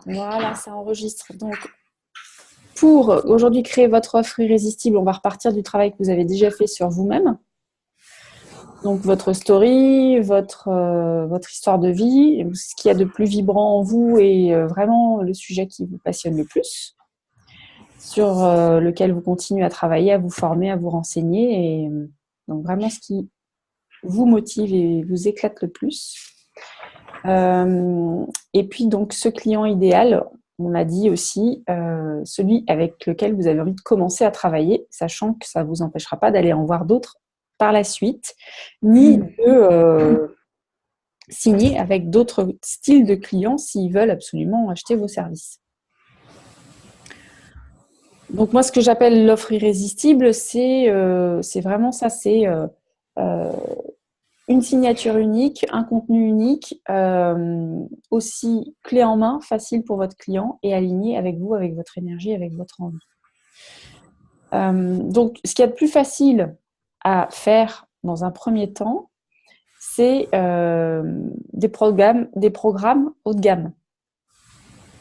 Voilà, ça enregistre. Donc, pour aujourd'hui créer votre offre irrésistible, on va repartir du travail que vous avez déjà fait sur vous-même. Donc, votre story, votre histoire de vie, ce qu'il y a de plus vibrant en vous et vraiment le sujet qui vous passionne le plus, sur lequel vous continuez à travailler, à vous former, à vous renseigner. Et donc, vraiment ce qui vous motive et vous éclate le plus. Et puis, donc, ce client idéal, on a dit aussi, celui avec lequel vous avez envie de commencer à travailler, sachant que ça ne vous empêchera pas d'aller en voir d'autres par la suite, ni de signer avec d'autres styles de clients s'ils veulent absolument acheter vos services. Donc moi, ce que j'appelle l'offre irrésistible, c'est vraiment ça, c'est une signature unique, un contenu unique, aussi clé en main, facile pour votre client et aligné avec vous, avec votre énergie, avec votre envie. Donc, ce qu'il y a de plus facile à faire dans un premier temps, c'est des programmes haut de gamme.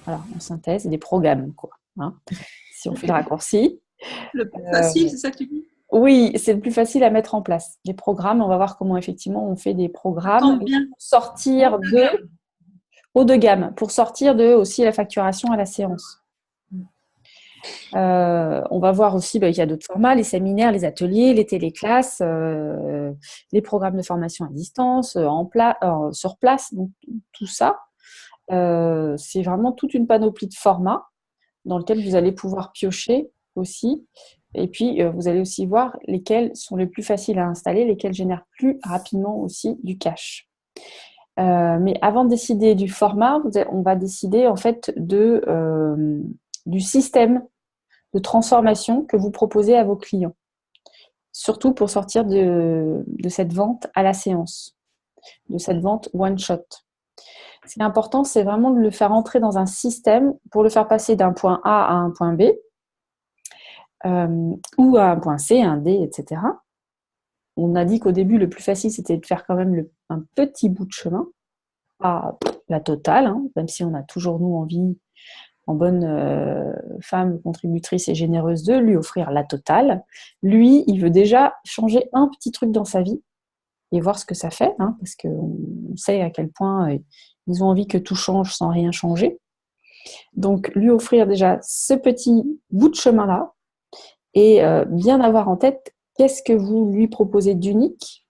Voilà, en synthèse, des programmes, quoi. Hein, si on fait le raccourci. Le plus facile, c'est ça que tu dis? Oui, c'est le plus facile à mettre en place. Les programmes, on va voir comment effectivement on fait des programmes J'entends bien. pour sortir de haut de gamme, pour sortir de aussi la facturation à la séance. On va voir aussi qu'il y a d'autres formats, les séminaires, les ateliers, les téléclasses, les programmes de formation à distance, sur place, donc tout ça. C'est vraiment toute une panoplie de formats dans lequel vous allez pouvoir piocher aussi. Et puis, vous allez aussi voir lesquels sont les plus faciles à installer, lesquels génèrent plus rapidement aussi du cash. Mais avant de décider du format, on va décider en fait du système de transformation que vous proposez à vos clients. Surtout pour sortir de cette vente à la séance, de cette vente one-shot. Ce qui est important, c'est vraiment de le faire entrer dans un système pour le faire passer d'un point A à un point B, ou à un point C, un D, etc. On a dit qu'au début, le plus facile, c'était de faire quand même un petit bout de chemin, pas la totale, hein, même si on a toujours, nous, envie, en bonne femme contributrice et généreuse, de lui offrir la totale. Lui, il veut déjà changer un petit truc dans sa vie et voir ce que ça fait, hein, parce qu'on sait à quel point ils ont envie que tout change sans rien changer. Donc, lui offrir déjà ce petit bout de chemin-là et bien avoir en tête qu'est-ce que vous lui proposez d'unique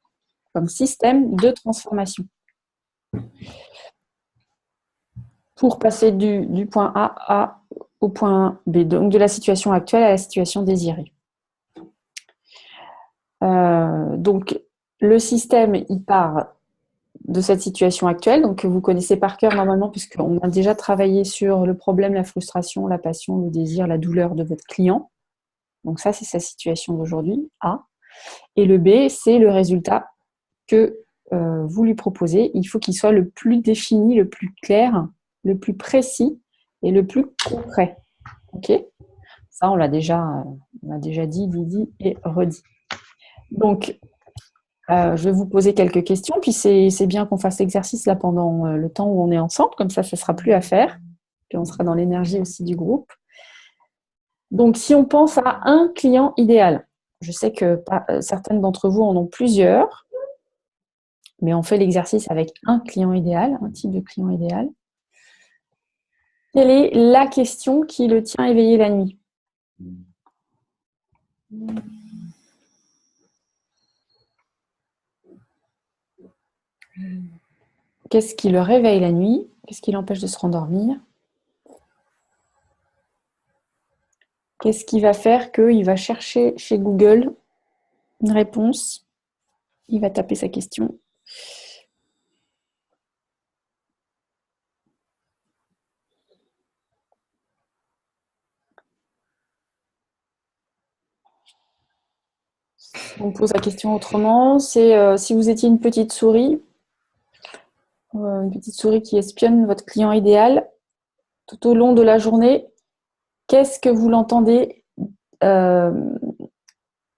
comme système de transformation pour passer du point A au point B, donc de la situation actuelle à la situation désirée. Donc, le système, il part de cette situation actuelle, donc que vous connaissez par cœur normalement, puisqu'on a déjà travaillé sur le problème, la frustration, la passion, le désir, la douleur de votre client. Donc ça, c'est sa situation d'aujourd'hui, A. Et le B, c'est le résultat que vous lui proposez. Il faut qu'il soit le plus défini, le plus clair, le plus précis et le plus concret. Ok ? Ça, on l'a déjà dit et redit. Donc, je vais vous poser quelques questions, puis c'est bien qu'on fasse l'exercice là pendant le temps où on est ensemble, comme ça ne sera plus à faire, puis on sera dans l'énergie aussi du groupe. Donc, si on pense à un client idéal, je sais que certaines d'entre vous en ont plusieurs, mais on fait l'exercice avec un client idéal, un type de client idéal. Quelle est la question qui le tient éveillé la nuit ? Qu'est-ce qui le réveille la nuit ? Qu'est-ce qui l'empêche de se rendormir ? Qu'est-ce qui va faire qu'il va chercher chez Google une réponse ? Il va taper sa question. On pose la question autrement. C'est si vous étiez une petite souris qui espionne votre client idéal tout au long de la journée, qu'est-ce que vous l'entendez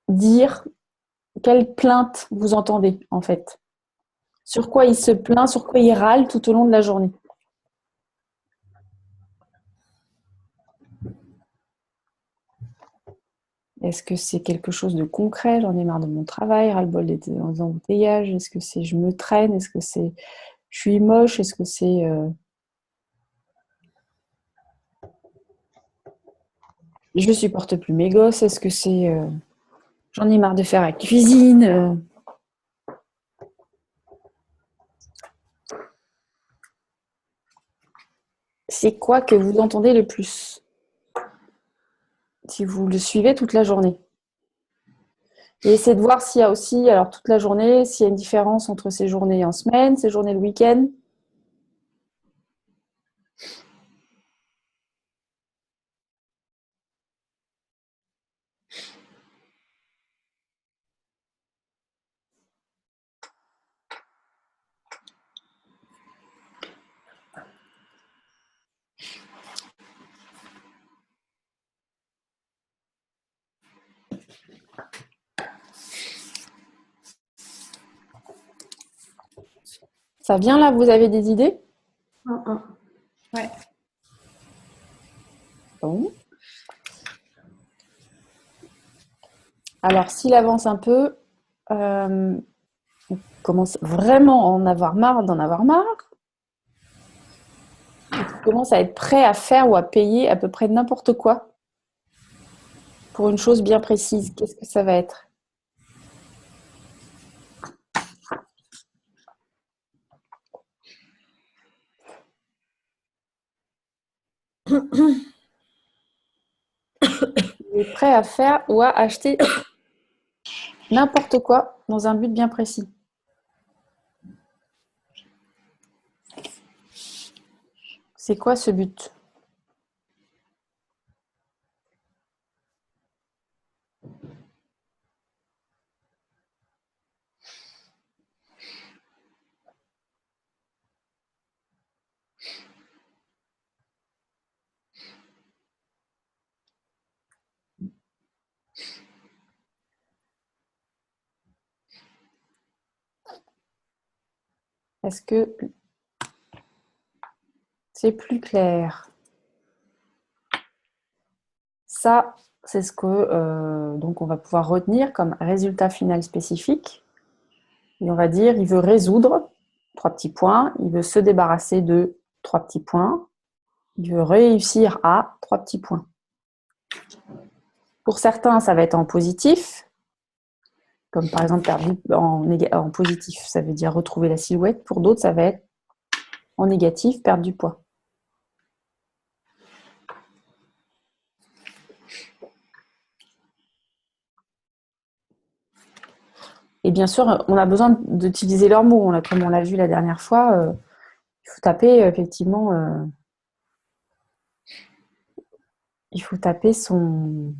dire ? Quelle plainte vous entendez en fait ? Sur quoi il se plaint ? Sur quoi il râle tout au long de la journée ? Est-ce que c'est quelque chose de concret? J'en ai marre de mon travail, ras-le-bol des embouteillages. Est-ce que c'est je me traîne? Est-ce que c'est je suis moche? Est-ce que c'est je supporte plus mes gosses? Est-ce que c'est j'en ai marre de faire la cuisine? C'est quoi que vous entendez le plus si vous le suivez toute la journée? Et essayez de voir s'il y a aussi, alors toute la journée, s'il y a une différence entre ces journées en semaine, ces journées le week-end. Ça vient là, vous avez des idées? Ouais. Bon. Alors, s'il avance un peu, on commence vraiment à en avoir marre d'en avoir marre. Il commence à être prêt à faire ou à payer à peu près n'importe quoi pour une chose bien précise. Qu'est-ce que ça va être? Il est prêt à faire ou à acheter n'importe quoi dans un but bien précis. C'est quoi ce but? Est-ce que c'est plus clair? Ça, c'est ce que donc on va pouvoir retenir comme résultat final spécifique. Et on va dire, il veut résoudre trois petits points, il veut se débarrasser de trois petits points, il veut réussir à trois petits points. Pour certains, ça va être en positif, comme par exemple perdre en positif, ça veut dire retrouver la silhouette. Pour d'autres, ça va être en négatif, perdre du poids. Et bien sûr, on a besoin d'utiliser leurs mots. Comme on l'a vu la dernière fois, il faut taper effectivement, il faut taper son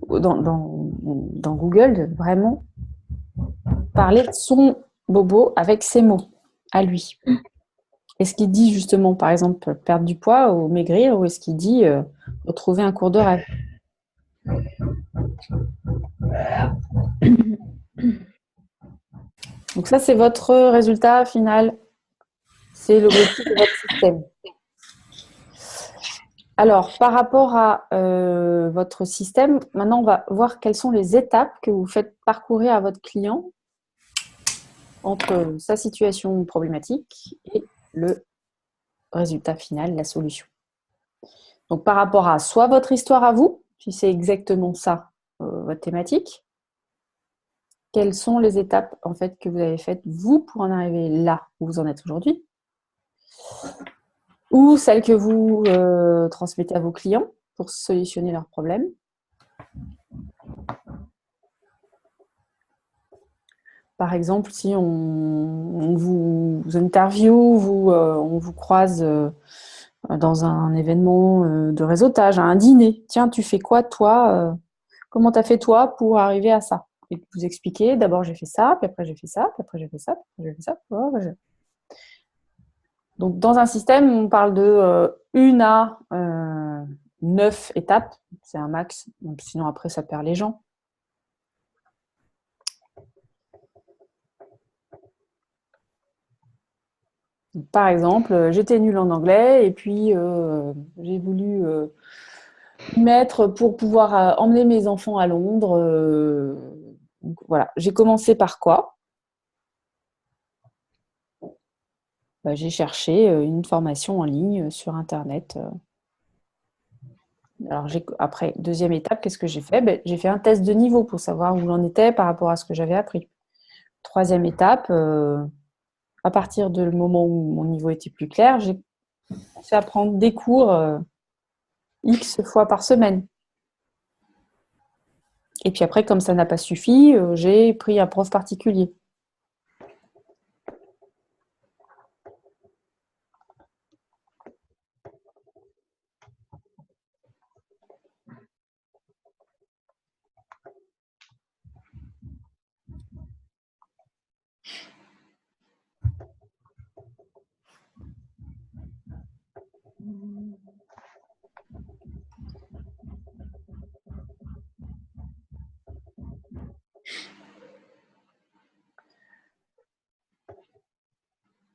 dans Google, vraiment parler de son bobo avec ses mots à lui. Est-ce qu'il dit justement, par exemple, perdre du poids ou maigrir, ou est-ce qu'il dit retrouver un cours de rêve? Donc ça, c'est votre résultat final. C'est l'objectif de votre système. Alors, par rapport à votre système, maintenant, on va voir quelles sont les étapes que vous faites parcourir à votre client entre sa situation problématique et le résultat final, la solution. Donc, par rapport à soit votre histoire à vous, si c'est exactement ça, votre thématique, quelles sont les étapes en fait que vous avez faites vous pour en arriver là où vous en êtes aujourd'hui, ou celles que vous transmettez à vos clients pour solutionner leurs problèmes. Par exemple, si on vous interview, on vous croise dans un événement de réseautage, à un dîner. Tiens, tu fais quoi toi comment tu as fait toi pour arriver à ça? Et vous expliquez, d'abord j'ai fait ça, puis après j'ai fait ça, puis après j'ai fait ça, puis après j'ai fait ça. Donc dans un système, on parle de 1 à 9 étapes, c'est un max, sinon après ça perd les gens. Par exemple, j'étais nulle en anglais et puis j'ai voulu mettre pour pouvoir emmener mes enfants à Londres. Donc, voilà, j'ai commencé par quoi? Bah, j'ai cherché une formation en ligne sur Internet. Alors, après, deuxième étape, qu'est-ce que j'ai fait? Ben, j'ai fait un test de niveau pour savoir où j'en étais par rapport à ce que j'avais appris. Troisième étape, à partir du moment où mon niveau était plus clair, j'ai commencé à prendre des cours X fois par semaine. Et puis après, comme ça n'a pas suffi, j'ai pris un prof particulier.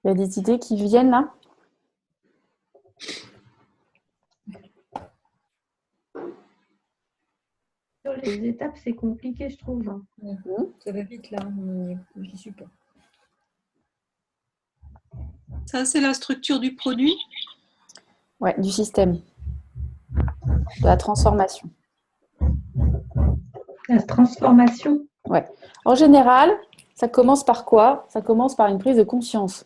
Il y a des idées qui viennent là? Sur les étapes, c'est compliqué, je trouve. Ça va vite là, mais j'y suis pas. Ça, c'est la structure du produit. Ouais, du système, de la transformation. La transformation. Ouais. En général, ça commence par quoi? Ça commence par une prise de conscience.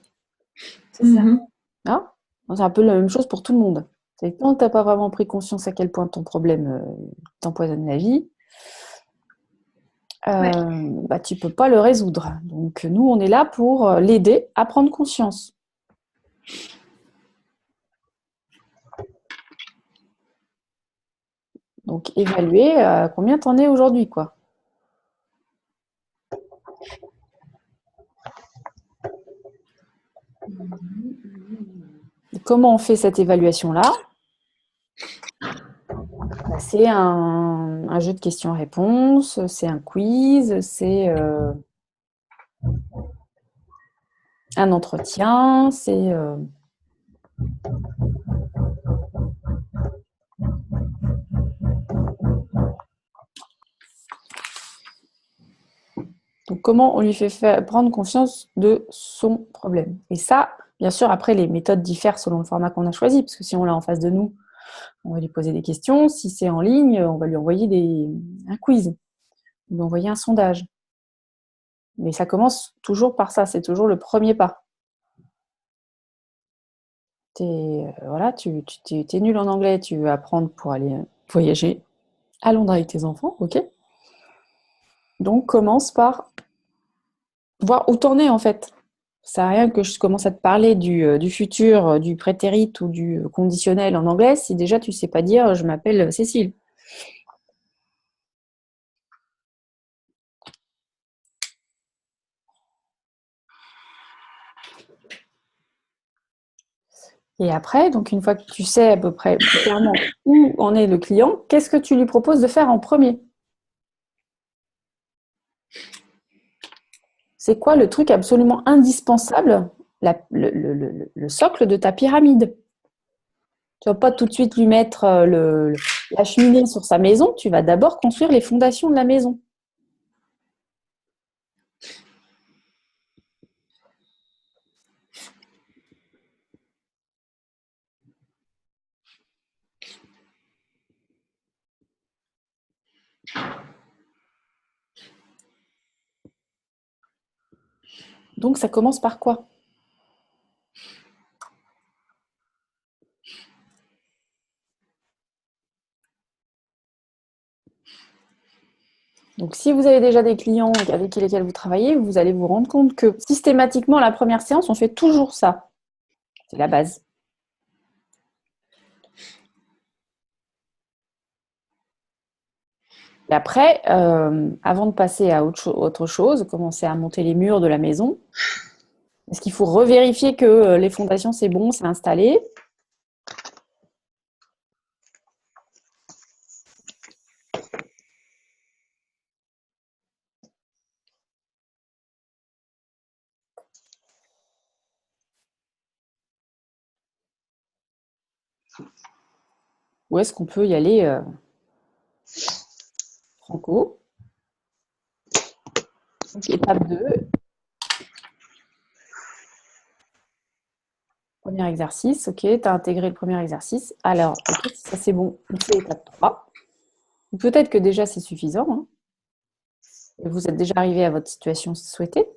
C'est ça. Hein? C'est un peu la même chose pour tout le monde. C'est que tant que tu n'as pas vraiment pris conscience à quel point ton problème t'empoisonne la vie, bah, tu ne peux pas le résoudre. Donc nous, on est là pour l'aider à prendre conscience. Donc évaluer combien tu en es aujourd'hui, quoi. Et comment on fait cette évaluation-là? Bah, c'est un jeu de questions-réponses, c'est un quiz, c'est un entretien, c'est donc comment on lui fait prendre conscience de son problème. Et ça, bien sûr, après les méthodes diffèrent selon le format qu'on a choisi, parce que si on l'a en face de nous, on va lui poser des questions. Si c'est en ligne, on va lui envoyer un quiz, lui envoyer un sondage. Mais ça commence toujours par ça, c'est toujours le premier pas. Voilà, tu es nul en anglais, tu veux apprendre pour aller voyager à Londres avec tes enfants, ok? Donc commence par voir où t'en es en fait. Ça sert à rien que je commence à te parler du futur, du prétérit ou du conditionnel en anglais si déjà tu sais pas dire je m'appelle Cécile. Et après, donc une fois que tu sais à peu près plus clairement où en est le client, qu'est-ce que tu lui proposes de faire en premier? C'est quoi le truc absolument indispensable, le socle de ta pyramide? Tu vas pas tout de suite lui mettre la cheminée sur sa maison, tu vas d'abord construire les fondations de la maison. Donc ça commence par quoi? Donc si vous avez déjà des clients avec lesquels vous travaillez, vous allez vous rendre compte que systématiquement, la première séance, on fait toujours ça. C'est la base. Et après, avant de passer à autre chose, commencer à monter les murs de la maison, est-ce qu'il faut revérifier que les fondations, c'est bon, c'est installé? ou est-ce qu'on peut y aller franco? Donc, étape 2, premier exercice, ok, tu as intégré le premier exercice. Alors, ok, ça c'est bon, on fait étape 3. Ou peut-être que déjà c'est suffisant, hein, et vous êtes déjà arrivé à votre situation souhaitée.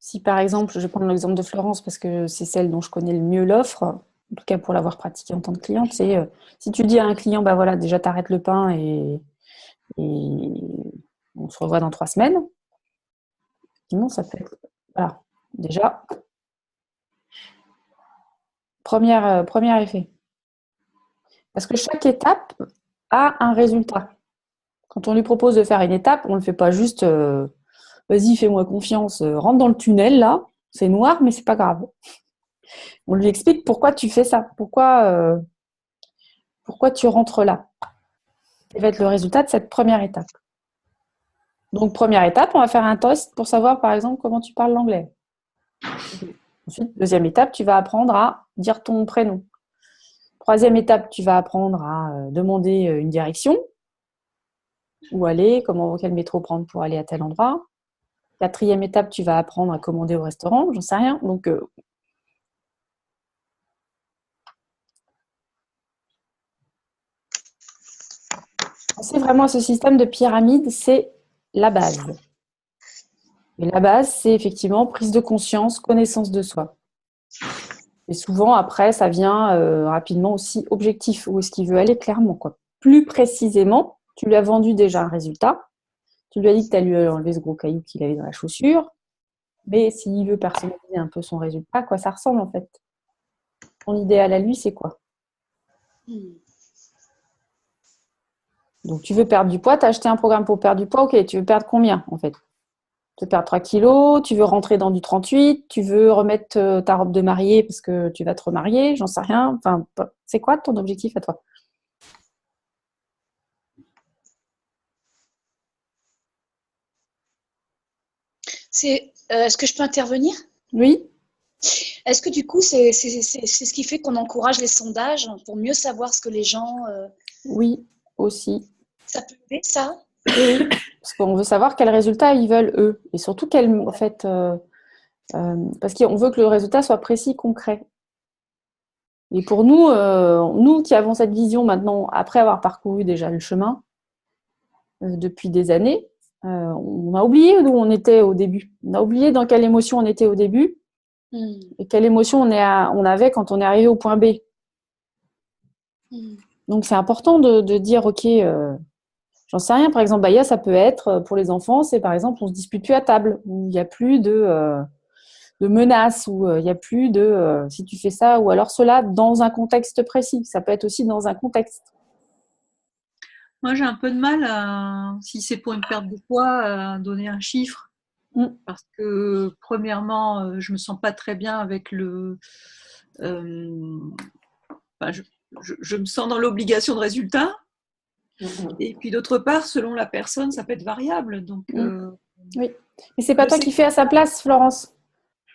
Si par exemple, je vais prendre l'exemple de Florence parce que c'est celle dont je connais le mieux l'offre, en tout cas pour l'avoir pratiquée en tant que cliente, c'est si tu dis à un client, bah voilà, déjà t'arrêtes le pain et on se revoit dans 3 semaines, sinon ça peut être, voilà, déjà, premier effet. Parce que chaque étape a un résultat. Quand on lui propose de faire une étape, on ne le fait pas juste vas-y, fais-moi confiance, rentre dans le tunnel là, c'est noir, mais c'est pas grave. On lui explique pourquoi tu fais ça, pourquoi tu rentres là. Ça va être le résultat de cette première étape. Donc, première étape, on va faire un test pour savoir, par exemple, comment tu parles l'anglais. Ensuite, deuxième étape, tu vas apprendre à dire ton prénom. Troisième étape, tu vas apprendre à demander une direction, où aller, quel métro prendre pour aller à tel endroit. Quatrième étape, tu vas apprendre à commander au restaurant, j'en sais rien. Donc, c'est vraiment ce système de pyramide, c'est la base. Et la base, c'est effectivement prise de conscience, connaissance de soi. Et souvent, après, ça vient rapidement aussi objectif. Où est-ce qu'il veut aller clairement, quoi. Plus précisément, tu lui as vendu déjà un résultat. Tu lui as dit que tu allais enlever ce gros caillou qu'il avait dans la chaussure. Mais s'il veut personnaliser un peu son résultat, à quoi ça ressemble en fait? Son idéal à lui, c'est quoi? Donc, tu veux perdre du poids, tu as acheté un programme pour perdre du poids. Ok, tu veux perdre combien en fait? Tu veux perdre 3 kilos, tu veux rentrer dans du 38, tu veux remettre ta robe de mariée parce que tu vas te remarier, j'en sais rien. Enfin, c'est quoi ton objectif à toi? Est-ce que je peux intervenir? Oui. Est-ce que du coup, c'est ce qui fait qu'on encourage les sondages pour mieux savoir ce que les gens... Oui, aussi. Ça peut aider, ça? Oui, parce qu'on veut savoir quels résultats ils veulent eux. Et surtout, en fait, parce qu'on veut que le résultat soit précis, concret. Et pour nous, nous qui avons cette vision maintenant, après avoir parcouru déjà le chemin depuis des années, on a oublié d'où on était au début. On a oublié dans quelle émotion on était au début et quelle émotion on avait quand on est arrivé au point B. Donc, c'est important de dire, OK, j'en sais rien. Par exemple, Baya, ça peut être, pour les enfants, c'est par exemple, on se dispute plus à table, où il n'y a plus de menaces, où il n'y a plus de si tu fais ça, ou alors cela dans un contexte précis. Ça peut être aussi dans un contexte. Moi, j'ai un peu de mal, si c'est pour une perte de poids, à donner un chiffre. Parce que, premièrement, je me sens pas très bien avec le... je me sens dans l'obligation de résultat. Et puis, d'autre part, selon la personne, ça peut être variable. Donc, oui. Mais c'est pas toi qui fais à sa place, Florence.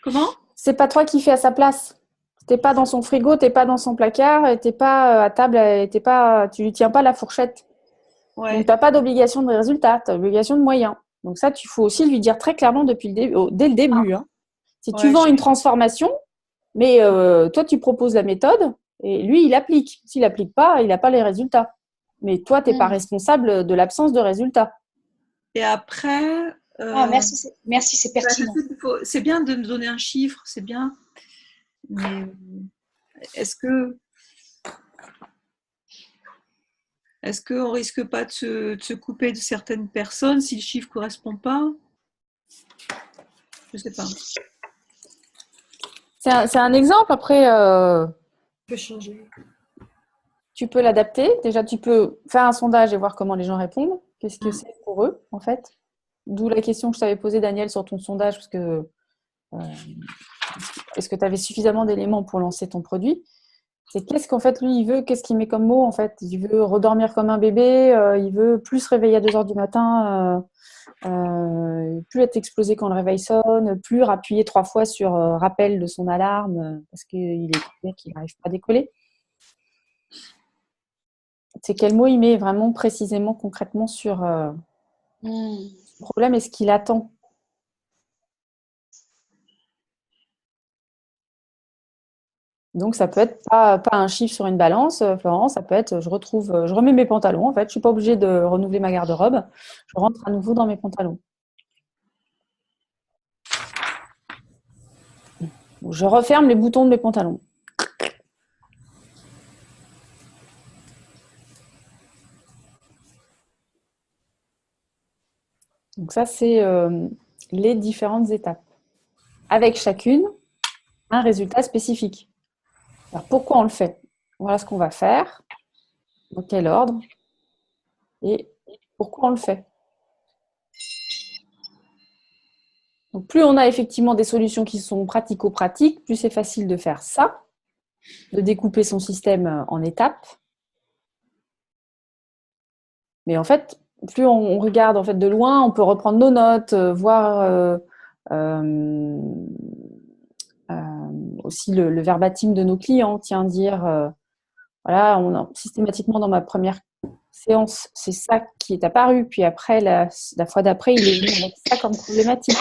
Comment? C'est pas toi qui fais à sa place. T'es pas dans son frigo, t'es pas dans son placard, t'es pas à table, tu lui tiens pas la fourchette. Ouais. Donc t'as pas d'obligation de résultat, t'as obligation de moyens. Donc ça, tu faut aussi lui dire très clairement dès le début. Hein. Si tu vends une transformation, mais toi tu proposes la méthode et lui il applique. S'il applique pas, il n'a pas les résultats. Mais toi, t'es pas responsable de l'absence de résultats. Et après. Merci, c'est pertinent. C'est bien de me donner un chiffre, c'est bien. Mais est-ce qu'on risque pas de se couper de certaines personnes si le chiffre ne correspond pas? Je ne sais pas. C'est un exemple. Après, Tu peux changer. Tu peux l'adapter. Déjà, tu peux faire un sondage et voir comment les gens répondent. Qu'est-ce que c'est pour eux, en fait? D'où la question que je t'avais posée, Daniel, sur ton sondage, parce que est-ce que tu avais suffisamment d'éléments pour lancer ton produit? C'est qu'est-ce qu'en fait, lui, il veut, qu'est-ce qu'il met comme mot, en fait. Il veut redormir comme un bébé, il veut plus se réveiller à 2 heures du matin, plus être explosé quand le réveil sonne, plus appuyer 3 fois sur rappel de son alarme, parce qu'il est qu'il n'arrive pas à décoller. C'est quel mot il met vraiment précisément, concrètement sur son problème et ce qu'il attend. Donc, ça peut être pas un chiffre sur une balance, Florence, ça peut être je remets mes pantalons, en fait, je ne suis pas obligée de renouveler ma garde-robe, je rentre à nouveau dans mes pantalons. Je referme les boutons de mes pantalons. Donc ça, c'est les différentes étapes. Avec chacune, un résultat spécifique. Alors, pourquoi on le fait? Voilà ce qu'on va faire, dans quel ordre, et pourquoi on le fait. Donc, plus on a effectivement des solutions qui sont pratico-pratiques, plus c'est facile de faire ça, de découper son système en étapes. Mais en fait, plus on regarde en fait, de loin, on peut reprendre nos notes, voir aussi le verbatim de nos clients. Tiens, dire, voilà, systématiquement dans ma première séance, c'est ça qui est apparu. Puis après, la fois d'après, il est venu avec ça comme problématique.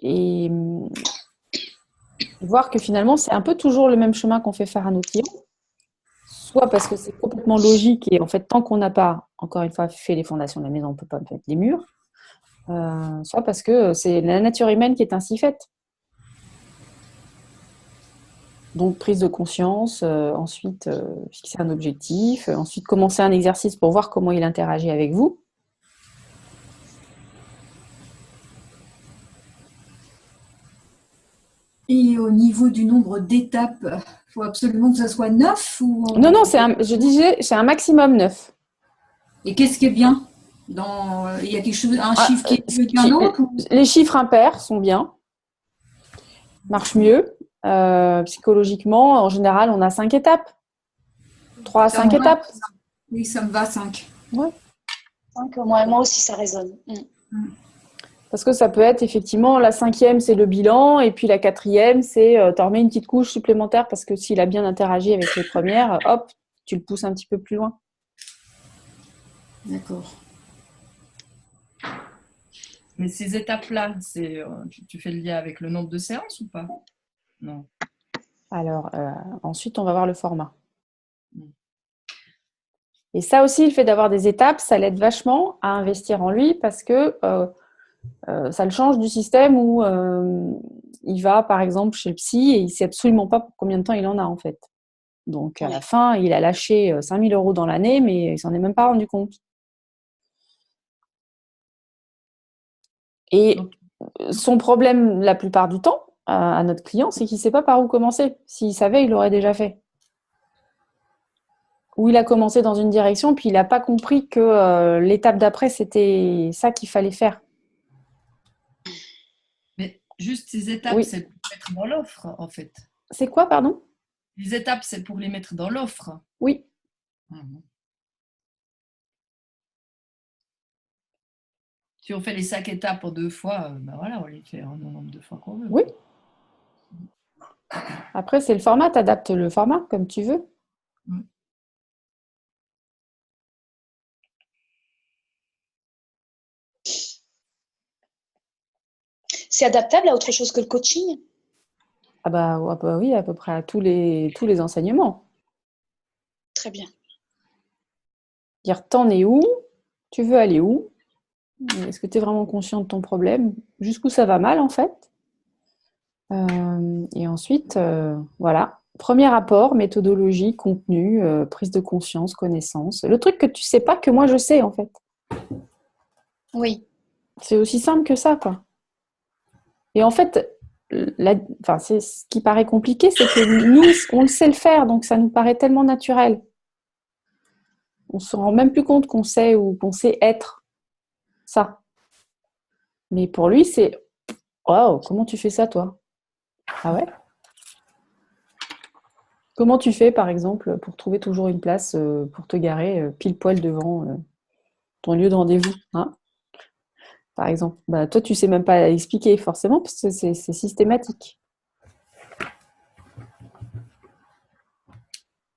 Et voir que finalement, c'est un peu toujours le même chemin qu'on fait faire à nos clients. Soit parce que c'est complètement logique et en fait, tant qu'on n'a pas, encore une fois, fait les fondations de la maison, on ne peut pas mettre les murs. Soit parce que c'est la nature humaine qui est ainsi faite. Donc, prise de conscience, ensuite fixer un objectif, ensuite commencer un exercice pour voir comment il interagit avec vous. Et au niveau du nombre d'étapes, il faut absolument que ça soit 9 ou... Non, je disais, c'est un maximum 9. Et qu'est-ce qui est bien il y a quelque chose, un chiffre qui est mieux qu'un autre ou... Les chiffres impairs sont bien, marchent mieux. Psychologiquement, en général, on a 5 étapes. 3 à 5 étapes. Oui, ça me va, 5. Ouais. 5, moi aussi, ça résonne. Parce que ça peut être effectivement, la 5e, c'est le bilan, et puis la 4e, c'est tu en remets une petite couche supplémentaire parce que s'il a bien interagi avec les premières, hop, tu le pousses un petit peu plus loin. D'accord. Mais ces étapes-là, tu fais le lien avec le nombre de séances ou pas? Non. Alors, ensuite, on va voir le format. Et ça aussi, le fait d'avoir des étapes, ça l'aide vachement à investir en lui parce que ça le change du système où il va, par exemple, chez le psy et il ne sait absolument pas pour combien de temps il en a, en fait. Donc, à la fin, il a lâché 5 000 € dans l'année, mais il ne s'en est même pas rendu compte. Et son problème, la plupart du temps, à notre client, c'est qu'il ne sait pas par où commencer. S'il savait, il l'aurait déjà fait. Ou il a commencé dans une direction, puis il n'a pas compris que l'étape d'après, c'était ça qu'il fallait faire. Mais juste ces étapes, c'est pour mettre dans l'offre, en fait. C'est quoi, pardon? Les étapes, c'est pour les mettre dans l'offre. Oui. Si on fait les 5 étapes en 2 fois, ben voilà, on les fait en nombre de fois qu'on veut. Oui. Après, c'est le format, tu adaptes le format comme tu veux. C'est adaptable à autre chose que le coaching? Ah bah oui, à peu près à tous les enseignements. Très bien. Dire, t'en es où? Tu veux aller où? Est-ce que tu es vraiment conscient de ton problème? Jusqu'où ça va mal, en fait? Et ensuite, voilà. Premier rapport, méthodologie, contenu, prise de conscience, connaissance. Le truc que tu sais pas, que moi je sais, en fait. Oui. C'est aussi simple que ça, quoi. Et en fait, c'est ce qui paraît compliqué, c'est que nous, on le sait le faire, donc ça nous paraît tellement naturel. On ne se rend même plus compte qu'on sait ou qu'on sait être ça. Mais pour lui, c'est « Waouh, comment tu fais ça, toi ?» Ah ouais? Comment tu fais, par exemple, pour trouver toujours une place pour te garer pile poil devant ton lieu de rendez-vous, hein, par exemple? Bah, toi, tu sais même pas expliquer forcément parce que c'est systématique.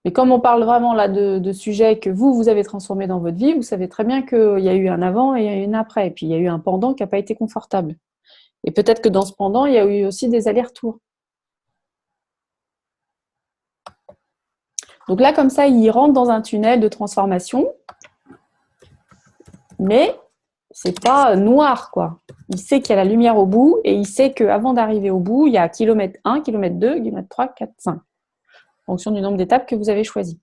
Mais comme on parle vraiment là de sujets que vous avez transformés dans votre vie, vous savez très bien qu'il y a eu un avant et il y a eu un après. Et puis, il y a eu un pendant qui n'a pas été confortable. Et peut-être que dans ce pendant, il y a eu aussi des allers-retours. Donc là, comme ça, il rentre dans un tunnel de transformation, mais c'est pas noir, quoi. Il sait qu'il y a la lumière au bout et il sait qu'avant d'arriver au bout, il y a kilomètre 1, kilomètre 2, kilomètre 3, 4, 5, en fonction du nombre d'étapes que vous avez choisi.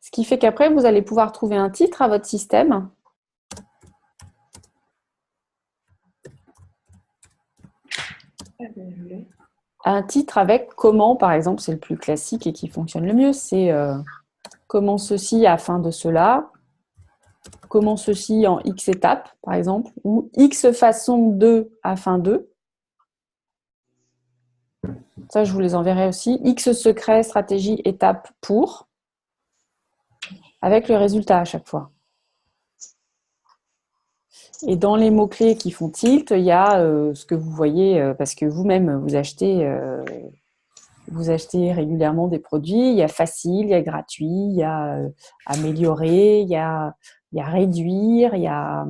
Ce qui fait qu'après, vous allez pouvoir trouver un titre à votre système. Un titre avec comment, par exemple, c'est le plus classique et qui fonctionne le mieux, c'est comment ceci afin de cela, comment ceci en X étapes, par exemple, ou X façon de afin de. Ça, je vous les enverrai aussi. X secret, stratégie, étape pour, avec le résultat à chaque fois. Et dans les mots-clés qui font tilt, il y a ce que vous voyez, parce que vous-même, vous achetez régulièrement des produits. Il y a facile, il y a gratuit, il y a amélioré, il y a réduire, il y a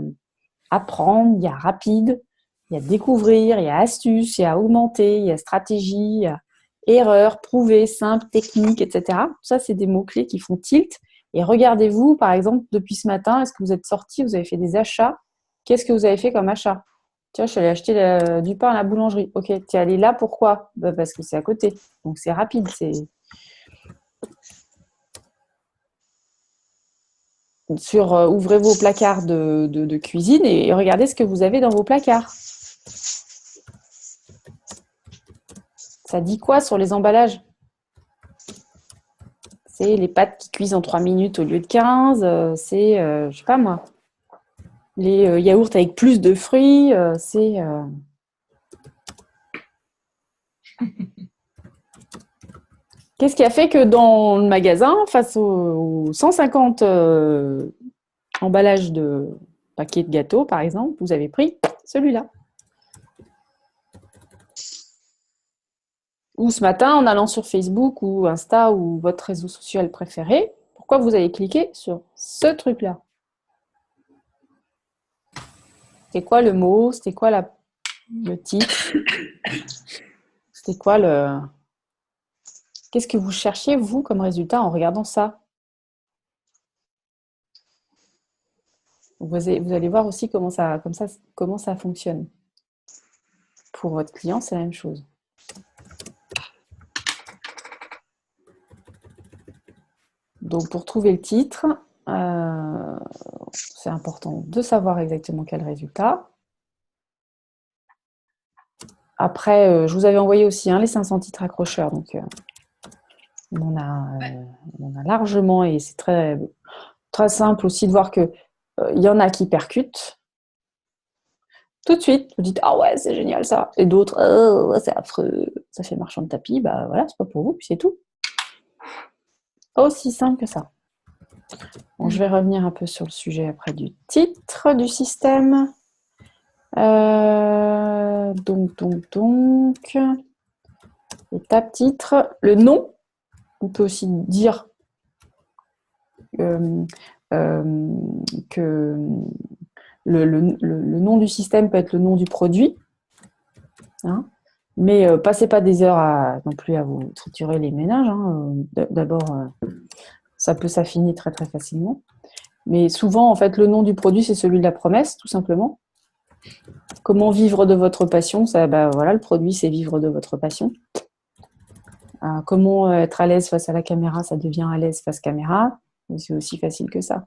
apprendre, il y a rapide, il y a découvrir, il y a astuce, il y a augmenter, il y a stratégie, il y a erreur, prouver, simple, technique, etc. Ça, c'est des mots-clés qui font tilt. Et regardez-vous, par exemple, depuis ce matin, est-ce que vous êtes sorti, vous avez fait des achats? Qu'est-ce que vous avez fait comme achat? Tiens, je suis allée acheter du pain à la boulangerie. Ok, tu es allée là, pourquoi? Bah, parce que c'est à côté. Donc, c'est rapide. Ouvrez vos placards de cuisine et regardez ce que vous avez dans vos placards. Ça dit quoi sur les emballages? C'est les pâtes qui cuisent en 3 minutes au lieu de 15. C'est, je sais pas moi, les yaourts avec plus de fruits. Qu'est-ce qui a fait que dans le magasin, face aux 150 emballages de paquets de gâteaux, par exemple, vous avez pris celui-là? Ou ce matin, en allant sur Facebook ou Insta ou votre réseau social préféré, pourquoi vous avez cliqué sur ce truc-là? C'était quoi le mot? C'était quoi le titre? C'était quoi Qu'est-ce que vous cherchiez, vous, comme résultat en regardant ça? Vous allez voir aussi comment ça fonctionne. Pour votre client, c'est la même chose. Donc, pour trouver le titre, c'est important de savoir exactement quel résultat. Après, je vous avais envoyé aussi les 500 titres accrocheurs. Donc, on en a largement et c'est très, très simple aussi de voir qu'il y en a qui percutent. Tout de suite, vous dites « Ah ouais, c'est génial ça !» Et d'autres « Oh, c'est affreux, ça fait marchand de tapis. » Bah voilà, c'est pas pour vous, puis c'est tout. Aussi simple que ça. Bon, je vais revenir un peu sur le sujet après du titre du système. Donc, étape titre, le nom. On peut aussi dire que le nom du système peut être le nom du produit. Hein, mais passez pas des heures non plus à vous triturer les ménages. Hein. D'abord, ça peut s'affiner très très facilement. Mais souvent, en fait, le nom du produit, c'est celui de la promesse, tout simplement. Comment vivre de votre passion? Ça, voilà, le produit, c'est vivre de votre passion. Comment être à l'aise face à la caméra? Ça devient à l'aise face caméra. C'est aussi facile que ça.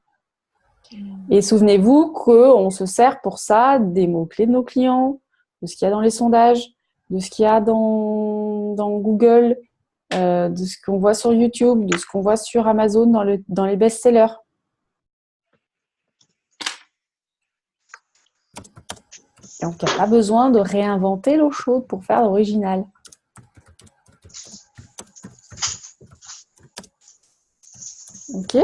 Et souvenez-vous qu'on se sert pour ça des mots-clés de nos clients, de ce qu'il y a dans les sondages, de ce qu'il y a dans Google, de ce qu'on voit sur YouTube, de ce qu'on voit sur Amazon dans les best-sellers. Donc, il n'y a pas besoin de réinventer l'eau chaude pour faire l'original. Ok.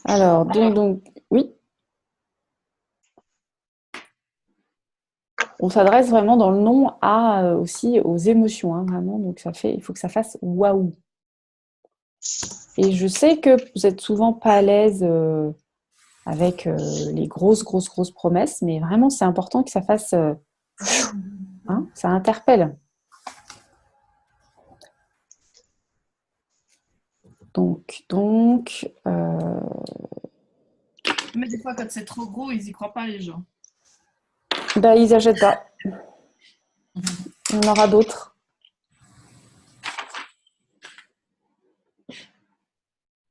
Alors, donc, oui. On s'adresse vraiment dans le nom aussi aux émotions, hein, vraiment. Donc, il faut que ça fasse waouh. Et je sais que vous êtes souvent pas à l'aise avec les grosses promesses, mais vraiment, c'est important que ça fasse, hein, ça interpelle. Donc. Mais des fois, quand c'est trop gros, ils y croient pas, les gens. Bah, ils n'achètent pas. Il y en aura d'autres.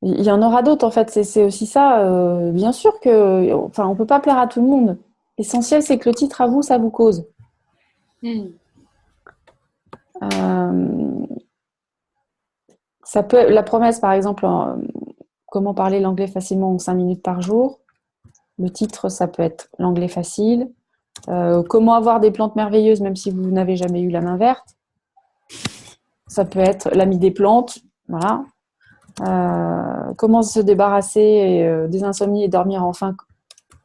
Il y en aura d'autres, en fait. C'est aussi ça. Bien sûr que, enfin, on peut pas plaire à tout le monde. L'essentiel, c'est que le titre à vous, ça vous cause. Ça peut, la promesse, par exemple, comment parler l'anglais facilement en 5 minutes par jour. Le titre, ça peut être l'anglais facile. Comment avoir des plantes merveilleuses même si vous n'avez jamais eu la main verte. Ça peut être l'ami des plantes. Voilà. Comment se débarrasser des insomnies et dormir enfin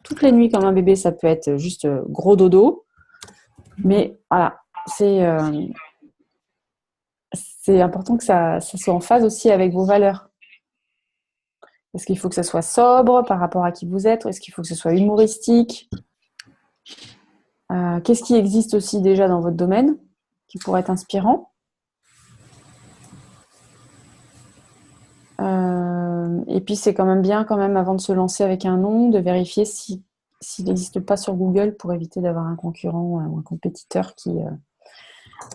toutes les nuits comme un bébé, ça peut être juste gros dodo. Mais voilà, c'est important que ça soit en phase aussi avec vos valeurs. Est-ce qu'il faut que ça soit sobre par rapport à qui vous êtes? Est-ce qu'il faut que ce soit humoristique? Qu'est-ce qui existe aussi déjà dans votre domaine qui pourrait être inspirant? Et puis, c'est quand même bien, avant de se lancer avec un nom, de vérifier s'il n'existe pas sur Google pour éviter d'avoir un concurrent ou un compétiteur qui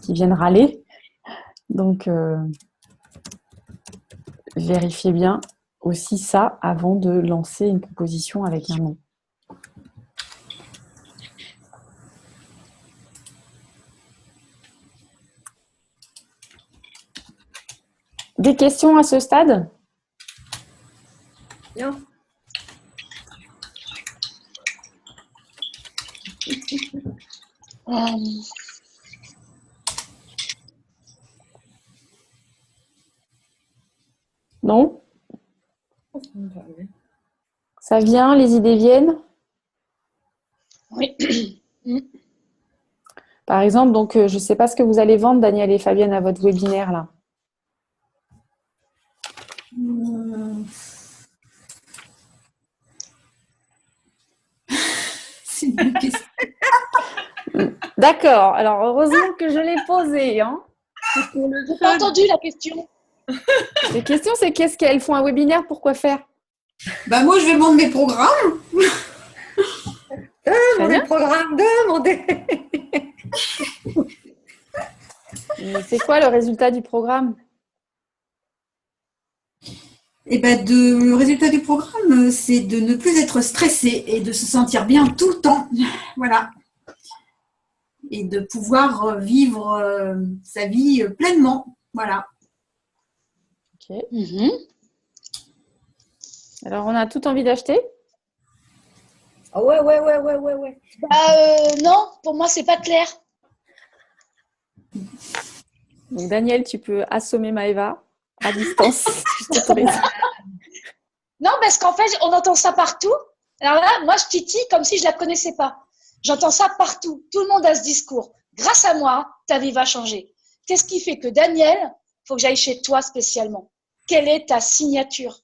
vienne râler. Donc, vérifiez bien aussi ça avant de lancer une proposition avec un nom. Des questions à ce stade? Non. Non? Ça vient, les idées viennent? Oui. Par exemple, donc, je ne sais pas ce que vous allez vendre, Daniel et Fabienne, à votre webinaire, là. C'est une bonne question. D'accord. Alors, heureusement que je l'ai posée. Hein. J'ai pas entendu la question. La question, c'est qu'est-ce qu'elles font un webinaire? Pourquoi faire? Bah moi, je vais vendre mes programmes. Mon programme, Mais c'est quoi le résultat du programme? Et ben le résultat du programme, c'est de ne plus être stressé et de se sentir bien tout le temps. Voilà. Et de pouvoir vivre sa vie pleinement. Voilà. Ok. Alors, on a tout envie d'acheter? Ah ouais. Non, pour moi, c'est pas clair. Donc, Daniel, tu peux assommer Maëva à distance. Je t'autorise. Non, parce qu'en fait, on entend ça partout. Alors là, moi, je titille comme si je la connaissais pas. J'entends ça partout. Tout le monde a ce discours. Grâce à moi, ta vie va changer. Qu'est-ce qui fait que Daniel, il faut que j'aille chez toi spécialement? Quelle est ta signature?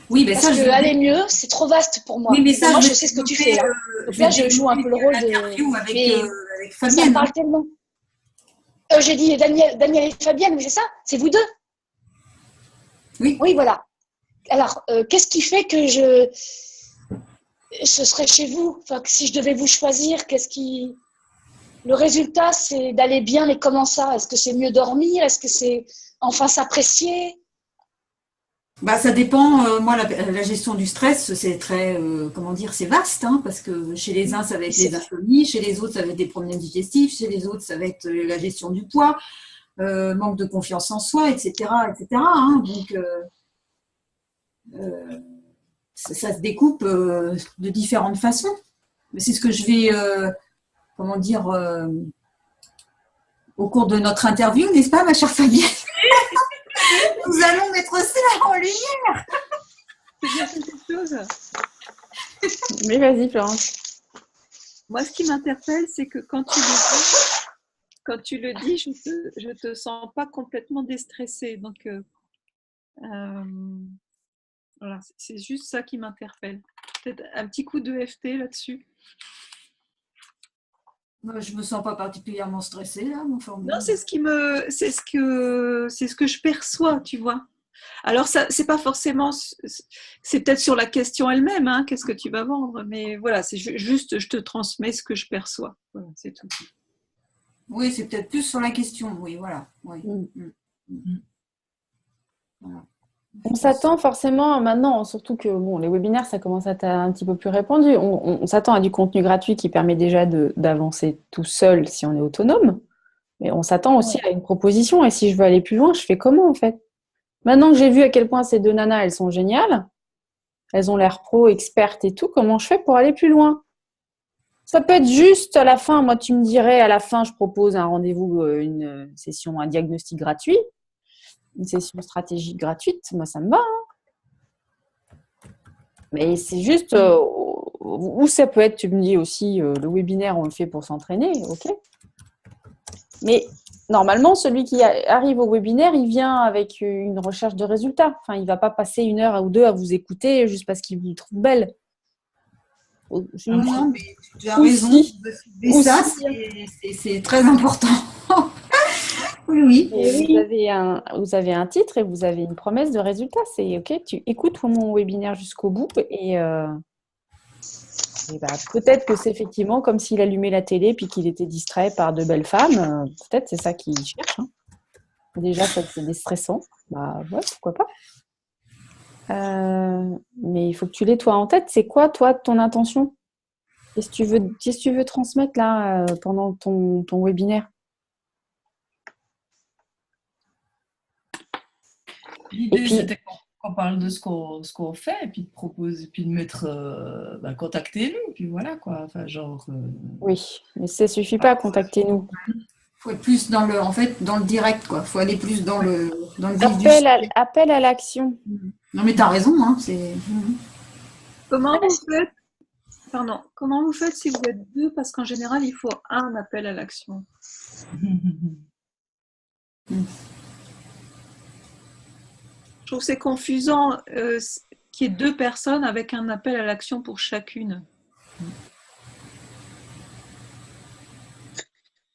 Oui, mais parce ça, que aller mieux, c'est trop vaste pour moi. Oui, mais ça, moi, je sais ce que tu fais. Donc là, je joue un peu le rôle de. Avec Ça Fabienne. me parle tellement. J'ai dit Daniel et Fabienne, mais c'est ça? C'est vous deux? Oui. Oui, voilà. Alors, qu'est-ce qui fait que ce serait chez vous? Enfin, que si je devais vous choisir, qu'est-ce qui... Le résultat, c'est d'aller bien, mais comment ça? Est-ce que c'est mieux dormir? Est-ce que c'est enfin s'apprécier? Bah, ça dépend. Moi, la gestion du stress, c'est très, comment dire, c'est vaste, hein, parce que chez les uns, ça va être les insomnies, chez les autres, ça va être des problèmes digestifs, chez les autres, ça va être la gestion du poids, manque de confiance en soi, etc., etc. Hein, donc, ça se découpe de différentes façons. Mais c'est ce que je vais, comment dire, au cours de notre interview, n'est-ce pas, ma chère Fabienne? Nous allons mettre cela en lumière. C'est bien quelque chose. Mais vas-y, Florence. Moi, ce qui m'interpelle, c'est que quand tu le dis, je te sens pas complètement déstressée. Donc, voilà, c'est juste ça qui m'interpelle. Peut-être un petit coup de FT là-dessus. Moi, je me sens pas particulièrement stressée là, mon formulaire. Non, c'est ce que je perçois, tu vois. Alors, ça, c'est pas forcément, c'est peut-être sur la question elle-même, hein, qu'est-ce que tu vas vendre, mais voilà, c'est juste, je te transmets ce que je perçois. Voilà, c'est tout. Oui, c'est peut-être plus sur la question, oui, voilà. Oui. Voilà. On s'attend forcément maintenant, surtout que bon, les webinaires, ça commence à être un petit peu plus répandu. On s'attend à du contenu gratuit qui permet déjà d'avancer tout seul si on est autonome. Mais on s'attend aussi à une proposition. Et si je veux aller plus loin, je fais comment en fait? Maintenant que j'ai vu à quel point ces deux nanas, elles sont géniales, elles ont l'air pro, expertes et tout, comment je fais pour aller plus loin? Ça peut être juste à la fin. Moi, tu me dirais, à la fin, je propose un rendez-vous, une session, un diagnostic gratuit. Une session stratégique gratuite, moi ça me va. Hein. Mais c'est juste, ou ça peut être, tu me dis aussi, le webinaire, on le fait pour s'entraîner, ok. Mais normalement, celui qui arrive au webinaire, il vient avec une recherche de résultats. Enfin, il ne va pas passer 1 heure ou 2 à vous écouter juste parce qu'il vous trouve belle. Non, mais tu as raison. Et ça, c'est très important. Oui. Vous avez un titre et vous avez une promesse de résultat. C'est OK, tu écoutes mon webinaire jusqu'au bout et peut-être que c'est effectivement comme s'il allumait la télé puis qu'il était distrait par de belles femmes. Peut-être c'est ça qu'il cherche. Hein. Déjà, ça c'est déstressant. Bah ouais, pourquoi pas. Mais il faut que tu l'aies toi en tête. C'est quoi toi ton intention? Qu'est-ce que tu veux transmettre là pendant ton webinaire? L'idée, c'était qu'on parle de ce qu'on fait, et puis de proposer, puis de mettre, contactez-nous, puis voilà quoi. Enfin, genre. Oui, mais ça suffit pas. Contactez-nous. Il faut être plus dans le direct quoi. Il faut aller plus dans le vif du sujet. Appel à l'action. Non mais t'as raison, hein. Comment vous faites? Pardon. Comment vous faites si vous êtes 2? Parce qu'en général, il faut un appel à l'action. Je trouve que c'est confusant qu'il y ait 2 personnes avec un appel à l'action pour chacune.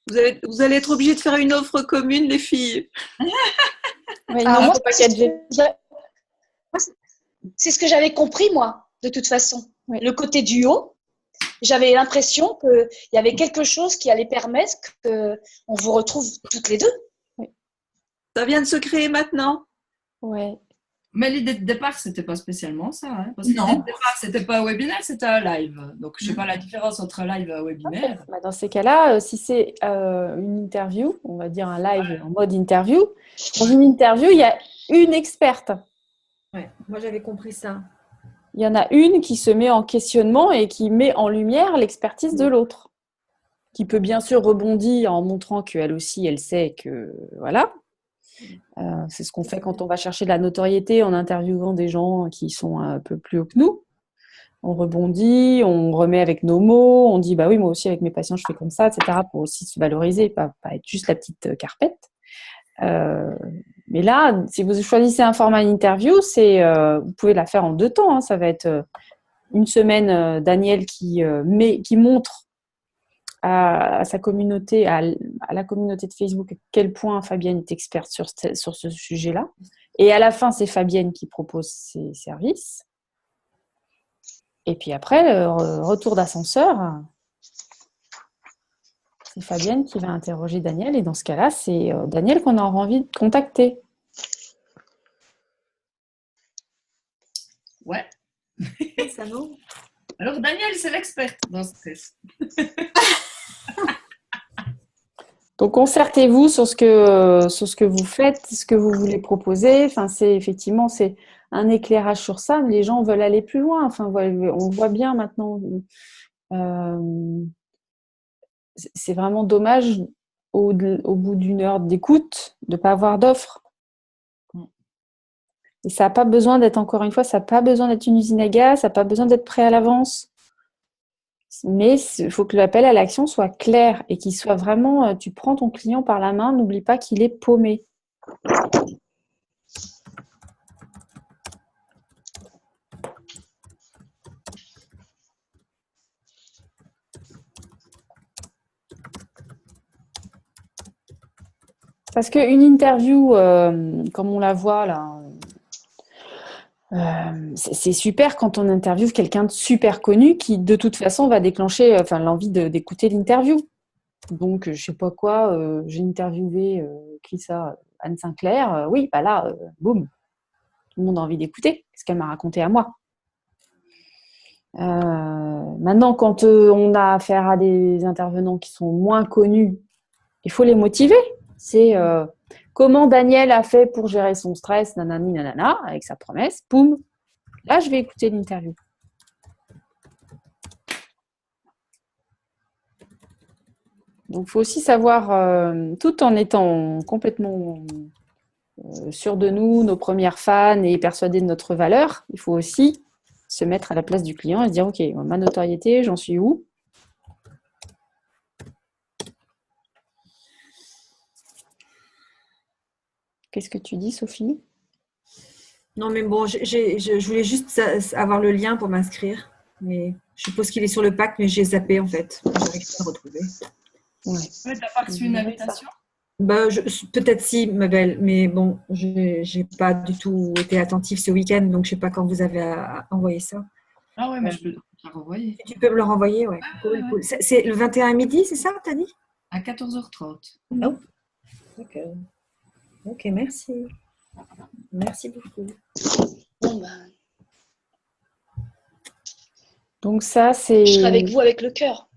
Vous allez être obligés de faire une offre commune, les filles. Oui, c'est ce que j'avais compris, moi, de toute façon. Oui. Le côté duo, j'avais l'impression qu'il y avait quelque chose qui allait permettre qu'on vous retrouve toutes les 2. Oui. Ça vient de se créer maintenant. Ouais. Mais l'idée de départ, c'était pas spécialement ça. Hein, parce que l'idée de départ, c'était pas un webinaire, c'était un live. Donc, je sais pas la différence entre un live et un webinaire. Okay. Dans ces cas-là, si c'est une interview, on va dire un live en mode interview, dans une interview, il y a une experte. Ouais, moi j'avais compris ça. Il y en a une qui se met en questionnement et qui met en lumière l'expertise de l'autre, qui peut bien sûr rebondir en montrant qu'elle aussi, elle sait que voilà. C'est ce qu'on fait quand on va chercher de la notoriété en interviewant des gens qui sont un peu plus haut que nous. On rebondit, on remet avec nos mots, on dit bah oui, moi aussi avec mes patients je fais comme ça, etc. pour aussi se valoriser, pas être juste la petite carpette. Mais là, si vous choisissez un format interview, vous pouvez la faire en 2 temps. Hein. Ça va être une semaine Daniel qui montre à sa communauté, à la communauté de Facebook, à quel point Fabienne est experte sur ce sujet-là. Et à la fin, c'est Fabienne qui propose ses services. Et puis après, retour d'ascenseur, c'est Fabienne qui va interroger Daniel. Et dans ce cas-là, c'est Daniel qu'on aura envie de contacter. Ouais. Ça nous. Alors, Daniel, c'est l'experte dans ce stress. Donc, concertez-vous sur ce que vous faites, ce que vous voulez proposer. Enfin, c'est un éclairage sur ça, mais les gens veulent aller plus loin. Enfin, on voit bien maintenant C'est vraiment dommage au bout d'une heure d'écoute de ne pas avoir d'offre. Et ça n'a pas besoin d'être, encore une fois, ça n'a pas besoin d'être une usine à gaz, ça n'a pas besoin d'être prêt à l'avance. Mais il faut que l'appel à l'action soit clair et qu'il soit vraiment, tu prends ton client par la main, n'oublie pas qu'il est paumé. Parce qu'une interview, comme on la voit là, c'est super quand on interviewe quelqu'un de super connu qui, de toute façon, va déclencher l'envie d'écouter l'interview. Donc, je sais pas quoi, j'ai interviewé qui ça, Anne Sinclair. Oui, bah là, boum, tout le monde a envie d'écouter ce qu'elle m'a raconté à moi. Maintenant, quand on a affaire à des intervenants qui sont moins connus, il faut les motiver. C'est comment Daniel a fait pour gérer son stress, nanani, nanana, avec sa promesse, boum, là, je vais écouter l'interview. Donc, il faut aussi savoir, tout en étant complètement sûr de nous, nos premières fans et persuadés de notre valeur, il faut aussi se mettre à la place du client et se dire, OK, ma notoriété, j'en suis où? Qu'est-ce que tu dis, Sophie? Non, mais bon, je voulais juste avoir le lien pour m'inscrire. Mais je suppose qu'il est sur le pack, mais j'ai zappé en fait. J'arrive pas à le retrouver. Ouais. Tu n'as pas reçu une invitation? Peut-être si, ma belle, mais bon, j'ai pas du tout été attentive ce week-end, donc je sais pas quand vous avez envoyé ça. Ah ouais, mais je peux te la renvoyer. Tu peux me le renvoyer, ouais. Cool. C'est le 21 à midi, c'est ça, t'as dit? À 14h30. Oh. Ok, merci. Merci beaucoup. Donc ça, c'est... Je serai avec vous avec le cœur.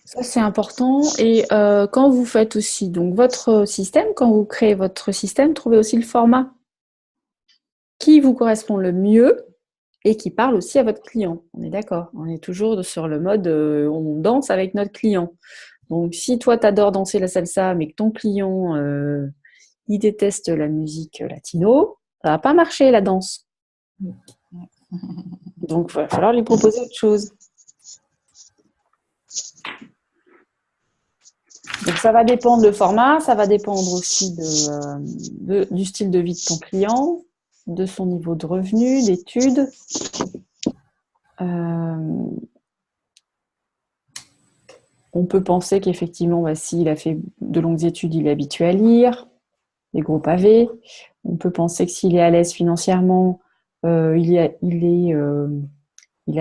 Ça, c'est important. Et quand vous faites aussi donc, votre système, quand vous créez votre système, trouvez aussi le format qui vous correspond le mieux et qui parle aussi à votre client. On est d'accord. On est toujours sur le mode on danse avec notre client. Donc, si toi, tu adores danser la salsa, mais que ton client, il déteste la musique latino, ça va pas marcher, la danse. Donc, il va falloir lui proposer autre chose. Donc, ça va dépendre du format, ça va dépendre aussi du style de vie de ton client, de son niveau de revenu, d'études. On peut penser qu'effectivement, s'il a fait de longues études, il est habitué à lire, des gros pavés. On peut penser que s'il est à l'aise financièrement, il a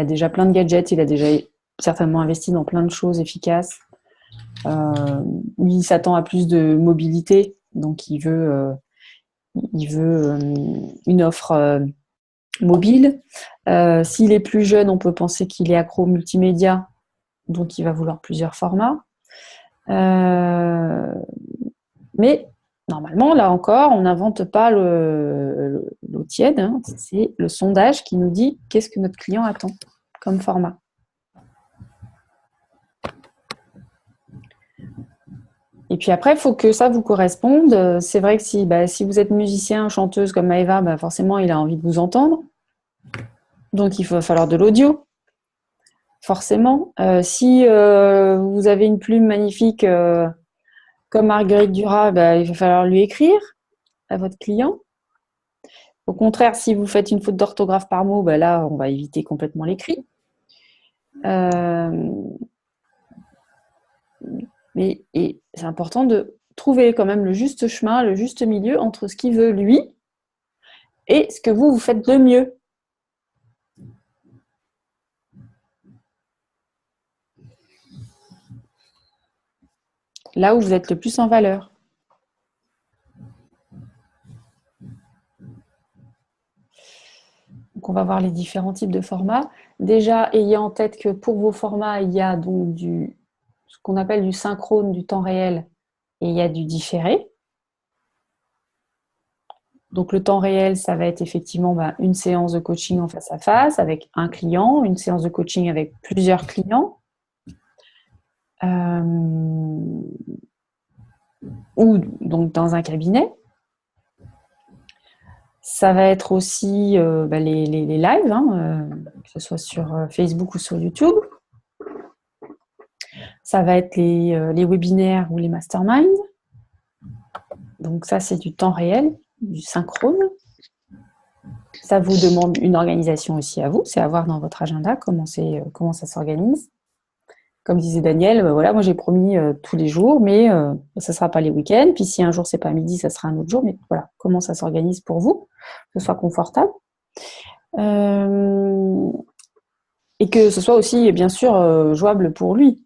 déjà plein de gadgets, il a déjà certainement investi dans plein de choses efficaces. Il s'attend à plus de mobilité, donc il veut une offre mobile. S'il est plus jeune, on peut penser qu'il est accro multimédia, donc il va vouloir plusieurs formats. Mais normalement, là encore, on n'invente pas l'eau tiède, hein. C'est le sondage qui nous dit qu'est-ce que notre client attend comme format. Et puis après, il faut que ça vous corresponde. C'est vrai que si vous êtes musicien, chanteuse comme Maëva, forcément, il a envie de vous entendre. Donc, il va falloir de l'audio, forcément. Si vous avez une plume magnifique comme Marguerite Duras, il va falloir lui écrire à votre client. Au contraire, si vous faites une faute d'orthographe par mot, là, on va éviter complètement l'écrit. Mais c'est important de trouver quand même le juste chemin, le juste milieu entre ce qu'il veut lui et ce que vous faites de mieux. Là où vous êtes le plus en valeur. Donc on va voir les différents types de formats. Déjà, ayez en tête que pour vos formats, il y a donc ce qu'on appelle du synchrone, du temps réel, et il y a du différé. Donc, le temps réel, ça va être effectivement une séance de coaching en face à face avec un client, une séance de coaching avec plusieurs clients. Ou donc dans un cabinet. Ça va être aussi les lives, que ce soit sur Facebook ou sur YouTube. Ça va être les webinaires ou les masterminds. Donc ça, c'est du temps réel, du synchrone. Ça vous demande une organisation aussi à vous, c'est à voir dans votre agenda comment ça s'organise. Comme disait Daniel, voilà, moi j'ai promis tous les jours, mais ça ne sera pas les week-ends. Puis si un jour c'est pas midi, ça sera un autre jour. Mais voilà, comment ça s'organise pour vous, que ce soit confortable. Et que ce soit aussi, bien sûr, jouable pour lui.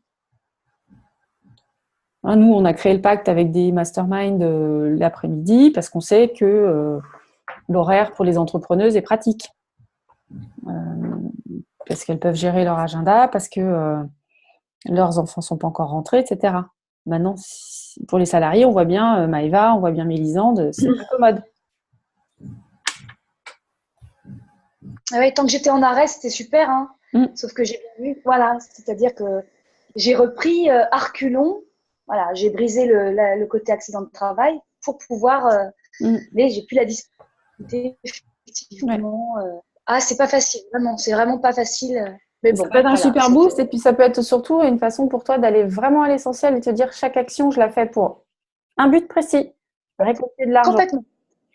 Hein, nous, on a créé le pacte avec des masterminds l'après-midi parce qu'on sait que l'horaire pour les entrepreneuses est pratique. Parce qu'elles peuvent gérer leur agenda, parce que leurs enfants ne sont pas encore rentrés, etc. Maintenant, pour les salariés, on voit bien Maëva, on voit bien Mélisande, c'est plus commode. Oui, tant que j'étais en arrêt, c'était super. Hein. Sauf que j'ai bien vu, voilà, c'est-à-dire que j'ai repris à reculons. Voilà, j'ai brisé le côté accident de travail pour pouvoir. Mais j'ai plus la disponibilité, effectivement. C'est pas facile, vraiment. C'est vraiment pas facile. Mais bon, ça peut être un super boost et puis ça peut être surtout une façon pour toi d'aller vraiment à l'essentiel et te dire chaque action, je la fais pour un but précis, récolter de l'argent. Complètement.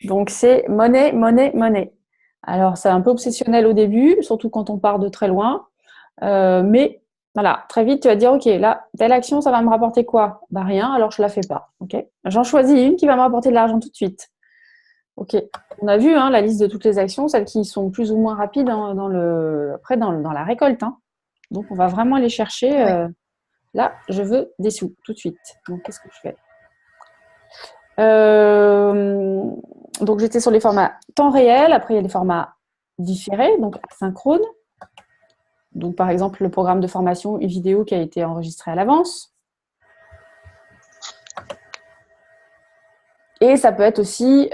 Donc c'est monnaie, monnaie, monnaie. Alors c'est un peu obsessionnel au début, surtout quand on part de très loin, mais voilà, très vite tu vas dire ok, là telle action ça va me rapporter quoi? Rien, alors je la fais pas. Ok, j'en choisis une qui va me rapporter de l'argent tout de suite. Ok, on a vu la liste de toutes les actions, celles qui sont plus ou moins rapides dans la récolte. Donc, on va vraiment aller chercher. Là, je veux des sous tout de suite. Donc, qu'est-ce que je fais? Donc, j'étais sur les formats temps réel. Après, il y a les formats différés, donc asynchrone. Donc, par exemple, le programme de formation, une vidéo qui a été enregistrée à l'avance. Et ça peut être aussi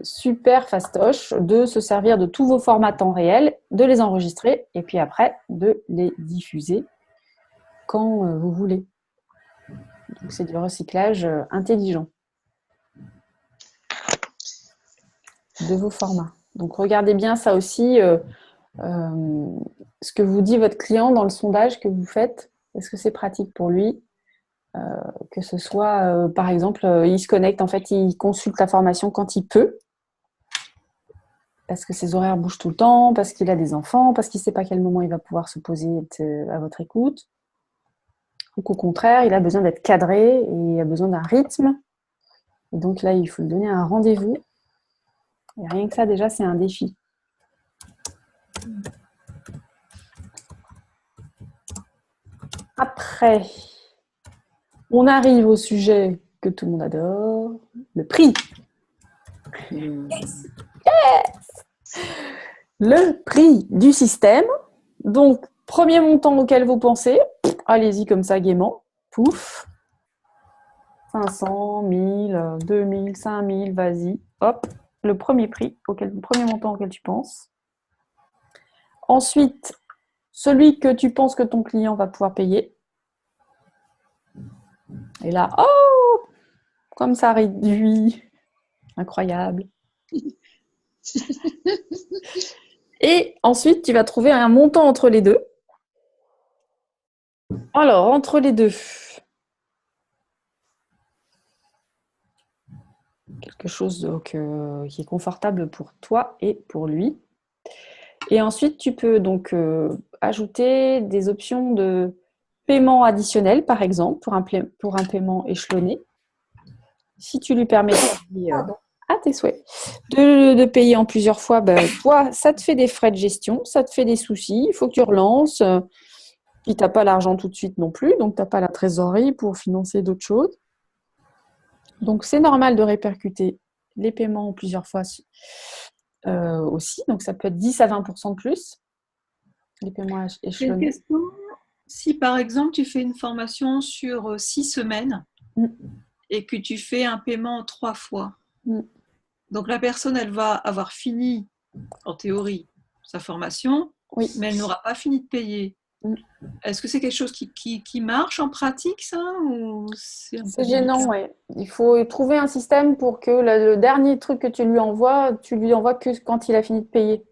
super fastoche de se servir de tous vos formats temps réel, de les enregistrer et puis après de les diffuser quand vous voulez. Donc c'est du recyclage intelligent de vos formats. Donc regardez bien ça aussi, ce que vous dit votre client dans le sondage que vous faites. Est-ce que c'est pratique pour lui ? Que ce soit, par exemple, il se connecte, en fait, il consulte la formation quand il peut, parce que ses horaires bougent tout le temps, parce qu'il a des enfants, parce qu'il ne sait pas à quel moment il va pouvoir se poser à votre écoute, ou qu'au contraire, il a besoin d'être cadré et il a besoin d'un rythme. Et donc là, il faut lui donner un rendez-vous. Et rien que ça, déjà, c'est un défi. Après, on arrive au sujet que tout le monde adore, le prix. Yes. Le prix du système. Donc, premier montant auquel vous pensez, allez-y comme ça gaiement, pouf, 500, 1000, 2000, 5000, vas-y, hop, le premier montant auquel tu penses. Ensuite, celui que tu penses que ton client va pouvoir payer. Et là, oh, comme ça réduit, incroyable. Et ensuite, tu vas trouver un montant entre les deux. Alors, entre les deux, quelque chose qui est confortable pour toi et pour lui. Et ensuite, tu peux donc ajouter des options de paiement additionnel, par exemple, pour un paiement échelonné. Si tu lui permets à tes souhaits de payer en plusieurs fois, toi, ça te fait des frais de gestion, ça te fait des soucis, il faut que tu relances. Puis tu n'as pas l'argent tout de suite non plus, donc tu n'as pas la trésorerie pour financer d'autres choses. Donc, c'est normal de répercuter les paiements plusieurs fois aussi. Donc, ça peut être 10 à 20% de plus. Les paiements échelonnés. J'ai une question. Si, par exemple, tu fais une formation sur 6 semaines et que tu fais un paiement en 3 fois, Donc la personne, elle va avoir fini, en théorie, sa formation, Oui. mais elle n'aura pas fini de payer. Est-ce que c'est quelque chose qui marche en pratique, ça, ou c'est un peu C'est gênant, délicat? ouais. Il faut trouver un système pour que le dernier truc que tu lui envoies que quand il a fini de payer.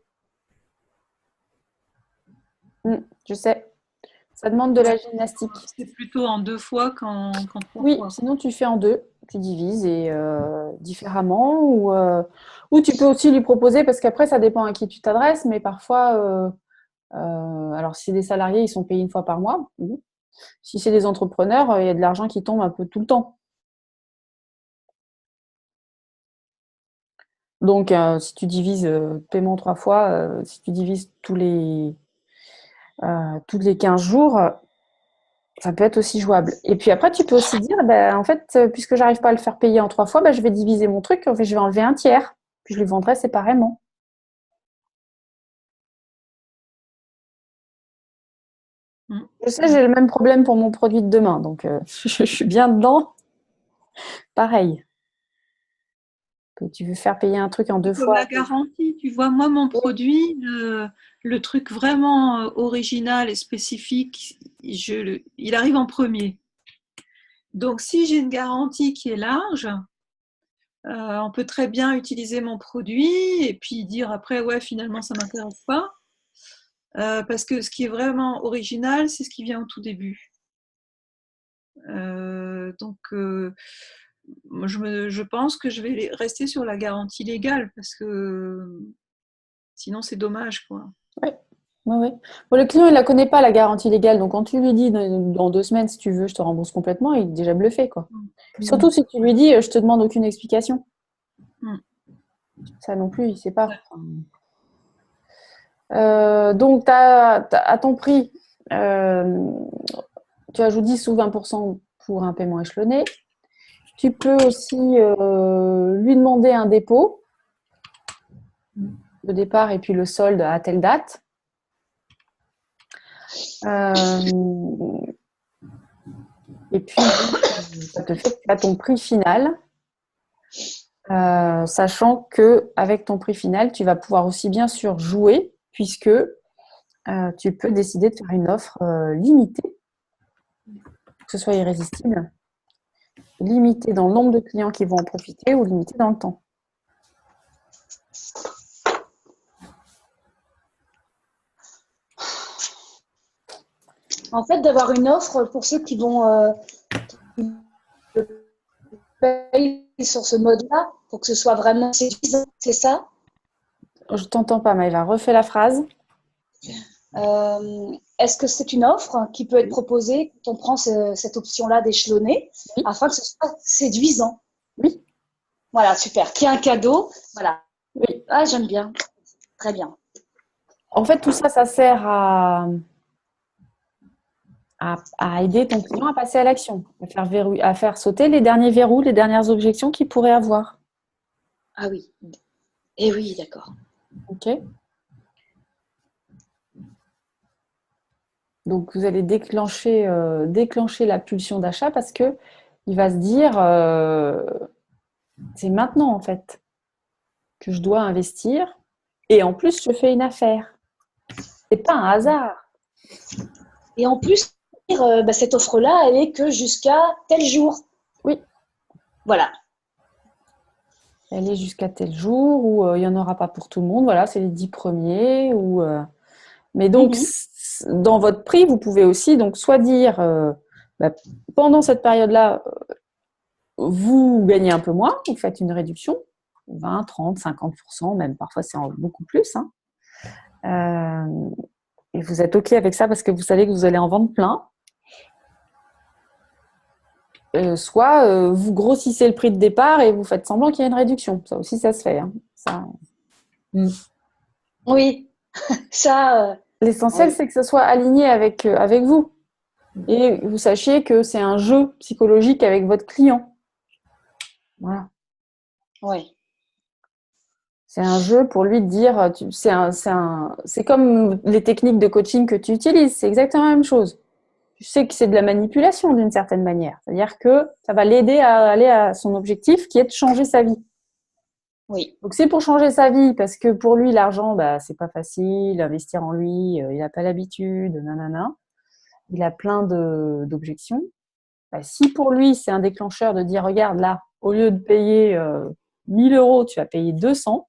Je sais. Ça demande de la gymnastique. C'est plutôt en 2 fois qu'en 3 Oui, fois. sinon tu fais en 2. Tu divises et différemment. Ou tu peux aussi lui proposer, parce qu'après, ça dépend à qui tu t'adresses, mais parfois, alors si c'est des salariés, ils sont payés une fois par mois. Si c'est des entrepreneurs, il y a de l'argent qui tombe un peu tout le temps. Donc, si tu divises paiement 3 fois, si tu divises tous les 15 jours, ça peut être aussi jouable. Et puis après, tu peux aussi dire, en fait, puisque j'arrive pas à le faire payer en 3 fois, je vais diviser mon truc, en fait, je vais enlever un tiers, puis je le vendrai séparément. Je sais, j'ai le même problème pour mon produit de demain, donc je suis bien dedans. Pareil. Que tu veux faire payer un truc en 2 Comme fois. la garantie, tu vois, moi, mon produit, le truc vraiment original et spécifique, il arrive en premier. Donc, si j'ai une garantie qui est large, on peut très bien utiliser mon produit et puis dire après, ouais, finalement, ça ne m'intéresse pas. Parce que ce qui est vraiment original, c'est ce qui vient au tout début. Donc, je pense que je vais rester sur la garantie légale parce que sinon, c'est dommage, quoi. Oui. Ouais. Bon, le client, il ne la connaît pas, la garantie légale. Donc, quand tu lui dis dans 2 semaines, si tu veux, je te rembourse complètement, il est déjà bluffé, quoi. Puis surtout si tu lui dis, je te demande aucune explication. Ça non plus, il ne sait pas. Donc, à ton prix, tu ajoutes 10 ou 20% pour un paiement échelonné. Tu peux aussi lui demander un dépôt, le départ et puis le solde à telle date. Et puis, ça te fait que tu as ton prix final, sachant qu'avec ton prix final, tu vas pouvoir aussi bien sûr jouer, puisque tu peux décider de faire une offre limitée, pour que ce soit irrésistible, limitée dans le nombre de clients qui vont en profiter ou limitée dans le temps. En fait, d'avoir une offre pour ceux qui vont payer sur ce mode-là, pour que ce soit vraiment séduisant, c'est ça? Je t'entends pas, Maëva. Refais la phrase. Est-ce que c'est une offre qui peut être proposée quand on prend cette option-là d'échelonner, Oui. afin que ce soit séduisant? Oui. Voilà, super. Qu'il y ait un cadeau. Voilà. Oui. Ah, j'aime bien. Très bien. En fait, tout ça, ça sert à aider ton client à passer à l'action, à faire sauter les derniers verrous, les dernières objections qu'il pourrait avoir. Ah oui. Eh oui, d'accord. Ok. Donc, vous allez déclencher la pulsion d'achat parce que il va se dire c'est maintenant en fait que je dois investir et en plus je fais une affaire. C'est pas un hasard. Et en plus, cette offre-là, elle est que jusqu'à tel jour. Oui. Voilà. Elle est jusqu'à tel jour ou il n'y en aura pas pour tout le monde. Voilà, c'est les 10 premiers. Mais donc, dans votre prix, vous pouvez aussi donc soit dire pendant cette période-là, vous gagnez un peu moins, vous faites une réduction, 20, 30, 50%, même parfois c'est beaucoup plus. Et vous êtes OK avec ça parce que vous savez que vous allez en vendre plein. Soit vous grossissez le prix de départ et vous faites semblant qu'il y a une réduction. Ça aussi, ça se fait. Ça. Oui, ça. L'essentiel, c'est que ce soit aligné avec vous. Et vous sachiez que c'est un jeu psychologique avec votre client. Voilà. Oui. C'est un jeu pour lui de dire, c'est comme les techniques de coaching que tu utilises, c'est exactement la même chose. Tu sais que c'est de la manipulation d'une certaine manière. C'est-à-dire que ça va l'aider à aller à son objectif qui est de changer sa vie. Oui. Donc, c'est pour changer sa vie, parce que pour lui, l'argent, bah, c'est pas facile, investir en lui, il n'a pas l'habitude, nanana. Il a plein d'objections. Bah, si pour lui, c'est un déclencheur de dire, regarde, là, au lieu de payer 1000 euros, tu vas payer 200,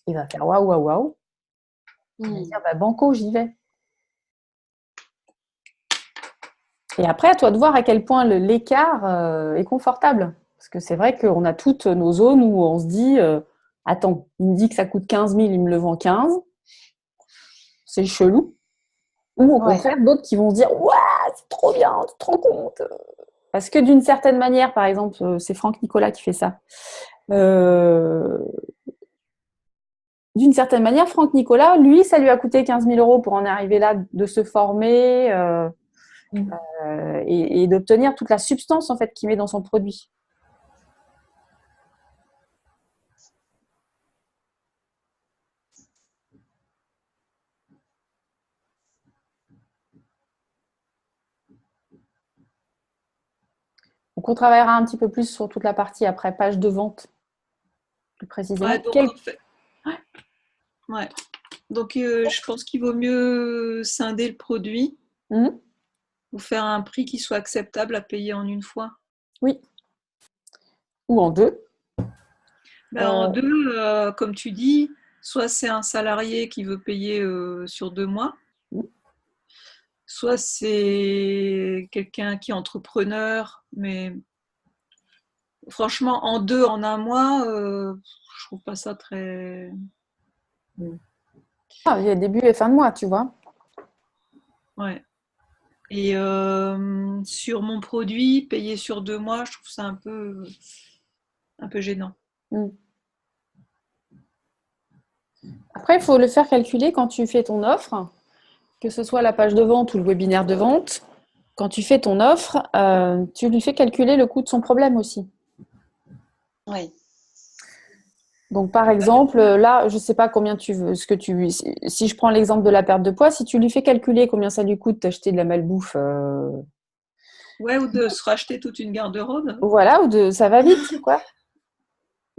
il va faire waouh, waouh, waouh. Il va dire, bah, banco, j'y vais. Et après, à toi de voir à quel point l'écart est confortable. Parce que c'est vrai qu'on a toutes nos zones où on se dit attends, il me dit que ça coûte 15 000, il me le vend 15. C'est chelou. Ou au contraire, d'autres qui vont se dire ouah, c'est trop bien, tu te rends compte. Parce que d'une certaine manière, par exemple, c'est Franck Nicolas qui fait ça. D'une certaine manière, Franck Nicolas, lui, ça lui a coûté 15 000 euros pour en arriver là, de se former. Et d'obtenir toute la substance en fait qu'il met dans son produit. Donc on travaillera un petit peu plus sur toute la partie après page de vente, plus précisément. Ouais, donc, en fait, ouais. Donc je pense qu'il vaut mieux scinder le produit ou faire un prix qui soit acceptable à payer en une fois. Oui. Ou en deux. En deux, comme tu dis, soit c'est un salarié qui veut payer sur 2 mois, soit c'est quelqu'un qui est entrepreneur, mais franchement, en deux, en un mois, je trouve pas ça très... Il y a début et fin de mois, tu vois. Ouais. Et sur mon produit, payer sur 2 mois, je trouve ça un peu gênant. Après, il faut le faire calculer quand tu fais ton offre, que ce soit la page de vente ou le webinaire de vente. Quand tu fais ton offre, tu lui fais calculer le coût de son problème aussi. Oui. Donc, par exemple, là, je ne sais pas combien tu veux, si je prends l'exemple de la perte de poids, si tu lui fais calculer combien ça lui coûte d'acheter de la malbouffe. Ouais, ou de se racheter toute une garde-robe. Voilà, ça va vite, quoi.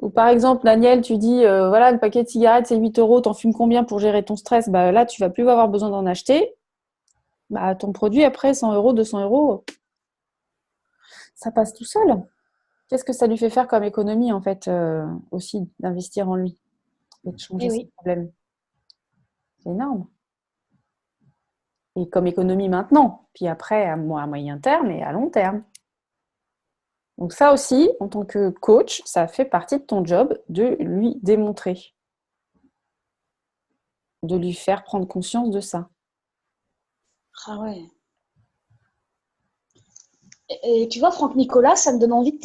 Ou par exemple, Daniel, tu dis, voilà, le paquet de cigarettes, c'est 8 euros, t'en fumes combien pour gérer ton stress? Bah, là, tu vas plus avoir besoin d'en acheter. Bah, ton produit, après, 100 euros, 200 euros, ça passe tout seul. Qu'est-ce que ça lui fait faire comme économie, en fait, aussi, d'investir en lui et de changer ses problèmes? C'est énorme. Et comme économie maintenant, puis après, à moyen terme et à long terme. Donc ça aussi, en tant que coach, ça fait partie de ton job de lui démontrer, de lui faire prendre conscience de ça. Ah ouais. Et tu vois, Franck Nicolas, ça me donne envie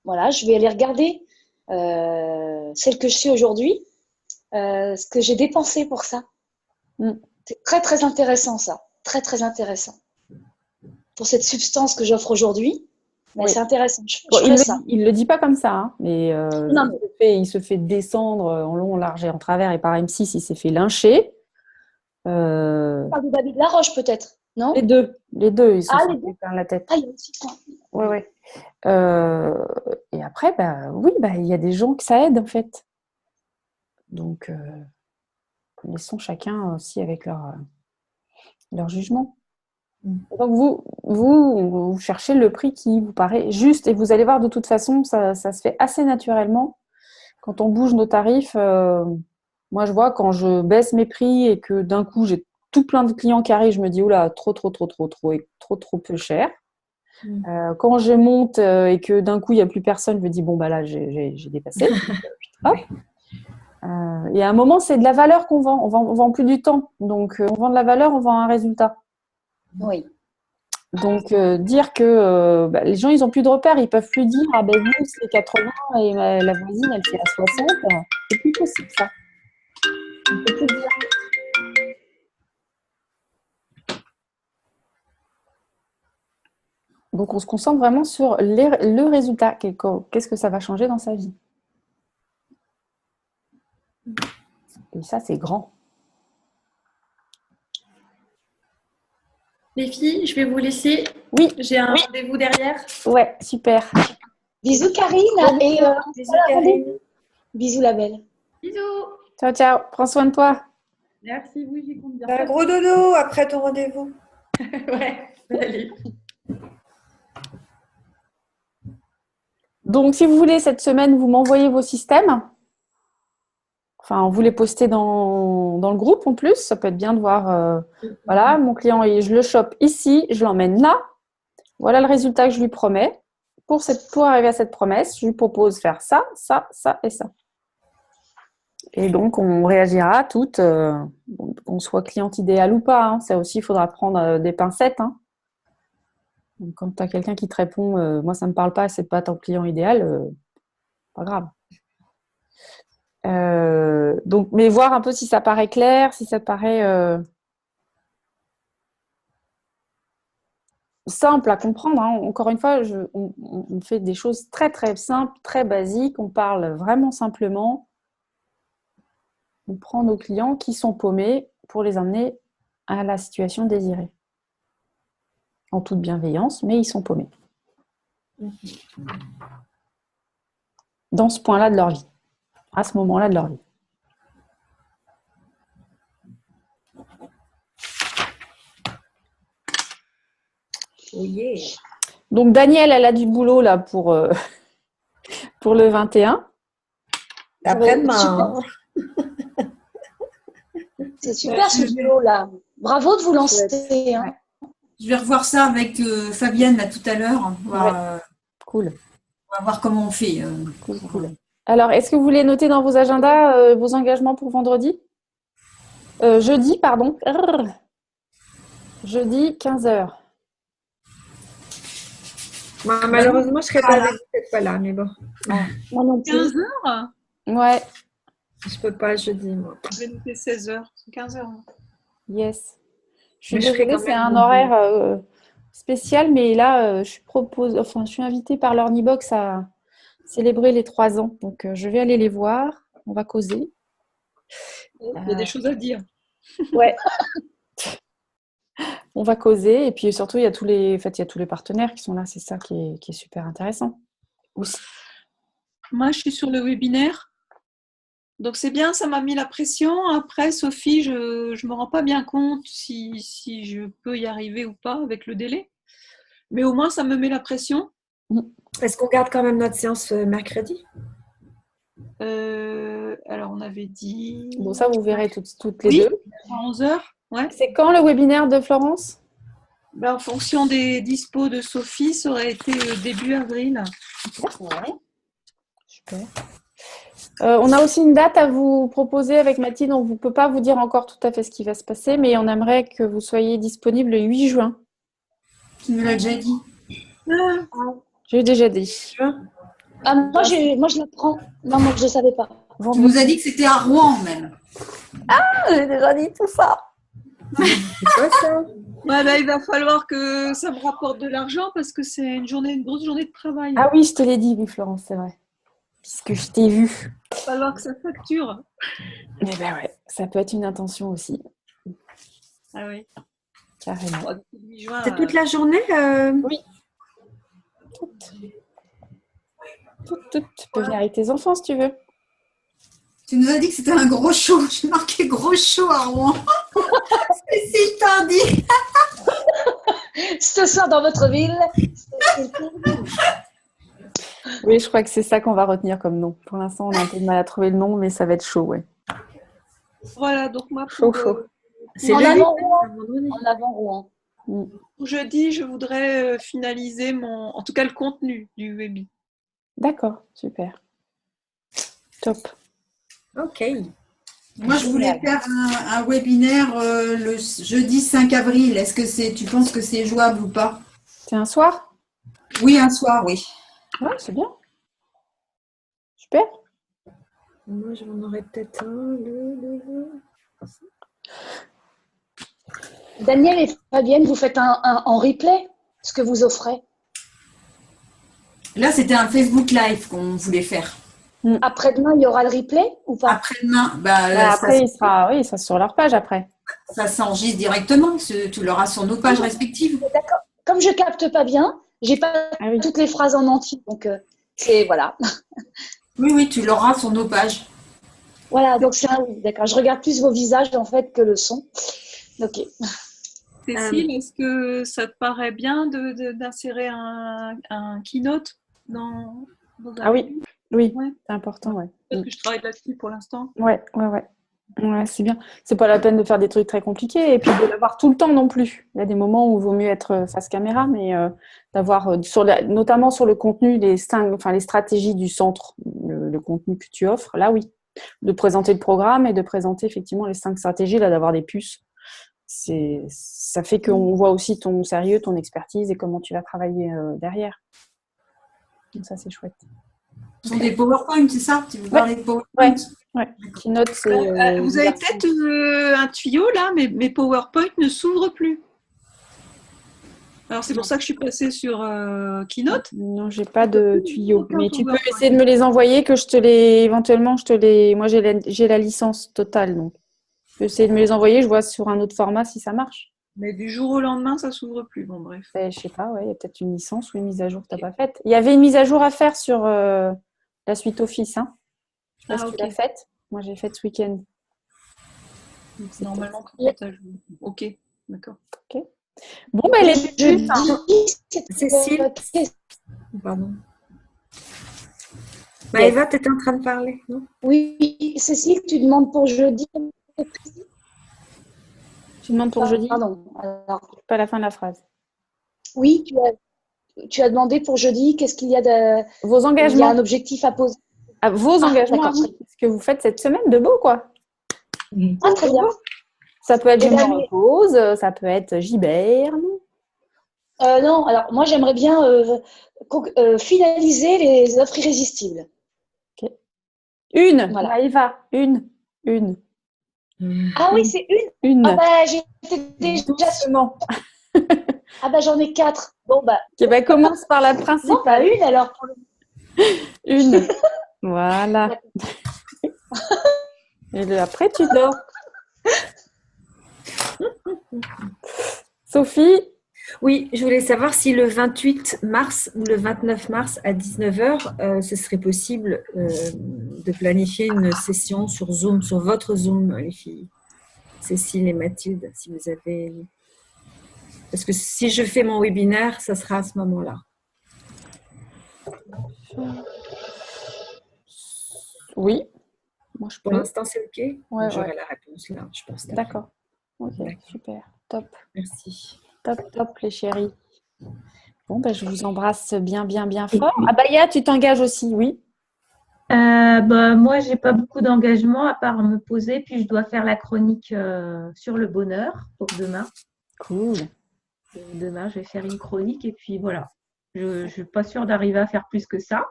voilà, je vais aller regarder celle que je suis aujourd'hui, ce que j'ai dépensé pour ça. C'est très, très intéressant, ça. Très, très intéressant. Pour cette substance que j'offre aujourd'hui, mais c'est intéressant. Il ne le dit pas comme ça, hein, mais il se fait descendre en long, en large et en travers. Et par M6, il s'est fait lyncher. Tu parles de David Laroche, peut-être, non? Les deux, ils se sont fait plein la tête. Ah, il y a aussi quoi. Ouais. Et après, oui, il y a des gens que ça aide, en fait. Donc, laissons chacun aussi avec leur jugement. Donc, vous cherchez le prix qui vous paraît juste et vous allez voir, de toute façon, ça se fait assez naturellement. Quand on bouge nos tarifs, moi, je vois quand je baisse mes prix et que d'un coup, j'ai tout plein de clients qui arrivent, je me dis, oula, trop et trop peu cher. Quand je monte et que d'un coup, il n'y a plus personne, je me dis, bon, là, j'ai dépassé. Hop. Et à un moment, c'est de la valeur qu'on vend. On vend plus du temps. Donc, on vend de la valeur, on vend un résultat. Oui. Donc, dire que les gens, ils n'ont plus de repères. Ils ne peuvent plus dire, ah ben vous, c'est 80 et la voisine, elle fait à 60. C'est plus possible, ça. On ne peut plus dire. Donc, on se concentre vraiment sur le résultat. Qu'est-ce que ça va changer dans sa vie? Et ça, c'est grand. Les filles, je vais vous laisser. Oui. J'ai un rendez-vous derrière. Ouais, super. Bisous Karine et Bisous, Karine. bisous la belle. Bisous. Ciao, ciao. Prends soin de toi. Merci, oui, j'y compte bien. Un gros dodo après ton rendez-vous. Ouais, salut. Donc, si vous voulez, cette semaine, vous m'envoyez vos systèmes. Enfin, vous les postez dans le groupe en plus. Ça peut être bien de voir, voilà, mon client, je le chope ici, je l'emmène là. Voilà le résultat que je lui promets. Pour arriver à cette promesse, je lui propose faire ça, ça, ça et ça. Et donc, on réagira toutes, qu'on soit cliente idéale ou pas. Hein. Ça aussi, il faudra prendre des pincettes. Hein. Donc, quand tu as quelqu'un qui te répond moi, ça ne me parle pas, c'est pas ton client idéal, pas grave. Donc, mais voir un peu si ça paraît clair, si ça paraît simple à comprendre. Hein. Encore une fois, on fait des choses très très simples, très basiques. On parle vraiment simplement. On prend nos clients qui sont paumés pour les emmener à la situation désirée. En toute bienveillance, mais ils sont paumés. Dans ce point-là de leur vie. À ce moment-là de leur vie. Oh yeah. Donc, Danielle, elle a du boulot là pour le 21. Après-demain. C'est super ce duo là. Bravo de vous lancer. Hein. Je vais revoir ça avec Fabienne là tout à l'heure. Cool. On va voir comment on fait. Cool. Alors, est-ce que vous voulez noter dans vos agendas vos engagements pour vendredi jeudi, pardon. Jeudi, 15h. Moi, malheureusement, je ne serai pas avec vous cette fois-là, mais bon. Moi non plus. 15h. Ouais, Je ne peux pas jeudi, moi. Je vais noter 16h. C'est 15h. yes. Je Mais suis je ferai désolée, quand c'est même un mon horaire spécial, mais là, je suis invitée par l'Ornibox à célébrer les 3 ans. Donc, je vais aller les voir. On va causer. Il y a des choses à dire. Ouais. On va causer. Et puis, surtout, il y a tous les partenaires qui sont là. C'est ça qui est super intéressant. Aussi. Moi, je suis sur le webinaire. Donc, c'est bien, ça m'a mis la pression. Après, Sophie, je ne me rends pas bien compte si je peux y arriver ou pas avec le délai. Mais au moins, ça me met la pression. Est-ce qu'on garde quand même notre séance mercredi? Alors, on avait dit Bon, ça, vous verrez toutes les deux. à 11h. Ouais. C'est quand le webinaire de Florence? En fonction des dispos de Sophie, ça aurait été début avril. Ouais. Super. On a aussi une date à vous proposer avec Mathilde. On ne peut pas vous dire encore tout à fait ce qui va se passer, mais on aimerait que vous soyez disponible le 8 juin. Tu me l'as déjà dit. J'ai déjà dit. Ah, moi, je la prends. Non, moi, je ne savais pas. Tu nous as dit que c'était à Rouen même. J'ai déjà dit tout ça. C'est quoi ça? Ouais, il va falloir que ça me rapporte de l'argent parce que c'est une grosse journée de travail. Ah oui, je te l'ai dit, oui, Florence, c'est vrai. Puisque je t'ai vu. Il va falloir que ça facture. Eh ben ouais, ça peut être une intention aussi. Ah oui. Carrément. Bon, depuis le 8 juin, C'est toute la journée Oui. Tout. Tu peux venir avec tes enfants si tu veux. Tu nous as dit que c'était un gros show. J'ai marqué gros show à Rouen. C'est si t'as dit. Ce soir dans votre ville. Oui, je crois que c'est ça qu'on va retenir comme nom. Pour l'instant, on a un peu de mal à trouver le nom, mais ça va être chaud, ouais. Voilà, donc moi, Chaud. C'est En le avant vendredi. En avant Rouen. pour jeudi, je voudrais finaliser en tout cas le contenu du webi. D'accord, super. Top. Ok. Moi, je voulais faire un webinaire le jeudi 5 avril. Est-ce que tu penses que c'est jouable ou pas? C'est un soir? Oui, un soir, oui. Ouais, c'est bien. Super. Moi, j'en aurais peut-être un. Daniel et Fabienne, vous faites un en replay, ce que vous offrez. Là, c'était un Facebook Live qu'on voulait faire. Après-demain, il y aura le replay ou pas? Après-demain, Après, il sera sur leur page après. ça s'enregistre directement. Tu l'auras sur nos pages respectives. D'accord. Comme je capte pas bien, j'ai pas Ah oui. toutes les phrases en entier, donc C'est voilà. Oui, oui, tu l'auras sur nos pages. Voilà, donc c'est un oui, d'accord. Je regarde plus vos visages en fait que le son. Ok. Cécile, est-ce que ça te paraît bien d'insérer un keynote dans Ah oui, ateliers? oui, Ouais. c'est important, ouais. Parce que je travaille là-dessus pour l'instant. Ouais. Ouais, c'est bien. C'est pas la peine de faire des trucs très compliqués et puis de l'avoir tout le temps non plus. Il y a des moments où il vaut mieux être face caméra, mais d'avoir notamment sur le contenu, les stratégies du centre, le contenu que tu offres, là oui. De présenter le programme et de présenter effectivement les 5 stratégies, là, d'avoir des puces. Ça fait qu'on voit aussi ton sérieux, ton expertise et comment tu vas travailler derrière. Donc ça, c'est chouette. Ce sont des PowerPoint, c'est ça? Tu veux parler de PowerPoint? Ouais. Keynote, c'est. Vous avez peut-être un tuyau là, mais mes PowerPoint ne s'ouvrent plus. Alors c'est pour ça que je suis passée sur Keynote. Non, j'ai pas de tuyau. Aucun Mais tu peux PowerPoint. essayer de me les envoyer, que éventuellement, moi j'ai la licence totale, donc. Je peux essayer de me les envoyer, je vois sur un autre format si ça marche. Mais du jour au lendemain, ça s'ouvre plus. Bon, bref. Je sais pas, ouais, il y a peut-être une licence ou une mise à jour que tu n'as pas faite. Il y avait une mise à jour à faire sur la suite Office, hein. Je sais pas si tu l'as faite. Moi, j'ai faite ce week-end. Normalement, tout est à jour. Ok, d'accord. Ok. Bon, ben, Cécile. Pardon. Eva, tu étais en train de parler, non? Oui, Cécile, tu demandes pour jeudi. Tu demandes pour jeudi? Pardon. Alors, pas la fin de la phrase. Oui, tu as demandé pour jeudi, qu'est-ce qu'il y a de. Vos engagements. Il y a un objectif à poser. Ah, vos engagements à vous. Ce que vous faites cette semaine de beau, quoi. Ah, très bien. Ça peut être je me repose, ça peut être j'hiberne. Non, alors moi j'aimerais bien finaliser les offres irrésistibles. Okay. Une, voilà. Eva, une. Ah oui, c'est une. Ah bah j'étais déjà. Ah bah j'en ai 4. Bon bah. Okay, bah commence par la principale. Non, pas une alors. Une. Voilà. Et après tu dors. Sophie? Oui, je voulais savoir si le 28 mars ou le 29 mars à 19h, ce serait possible de planifier une session sur Zoom, sur votre Zoom, les filles. Cécile et Mathilde, si vous avez... Parce que si je fais mon webinaire, ça sera à ce moment-là. Oui. Moi, Pour l'instant, c'est OK? Ouais, j'aurai la réponse là, je pense. D'accord. Ok, super. Top. Merci. Top, les chéris. Bon, ben, je vous embrasse bien fort. Abaya, tu t'engages aussi, oui? Moi, j'ai pas beaucoup d'engagement à part me poser, puis je dois faire la chronique sur le bonheur pour demain. Cool. Demain, je vais faire une chronique et puis voilà. Je ne suis pas sûre d'arriver à faire plus que ça.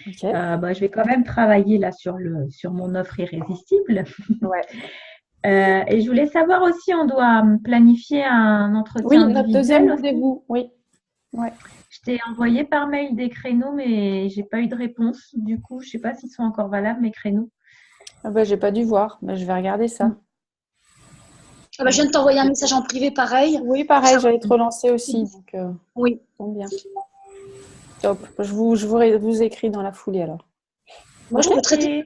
Okay. Je vais quand même travailler là sur mon offre irrésistible. Ouais. Et je voulais savoir aussi, on doit planifier un entretien. Oui, notre deuxième rendez-vous, oui. Ouais. Je t'ai envoyé par mail des créneaux, mais je n'ai pas eu de réponse. Du coup, je ne sais pas s'ils sont encore valables, mes créneaux. Ah bah, je n'ai pas dû voir. Bah, je vais regarder ça. Ah bah, je viens de t'envoyer un message en privé, pareil. Oui, pareil, j'allais te relancer aussi. Donc, oui. Bon, bien. Top. Je vous écris dans la foulée alors. Moi, je peux traiter.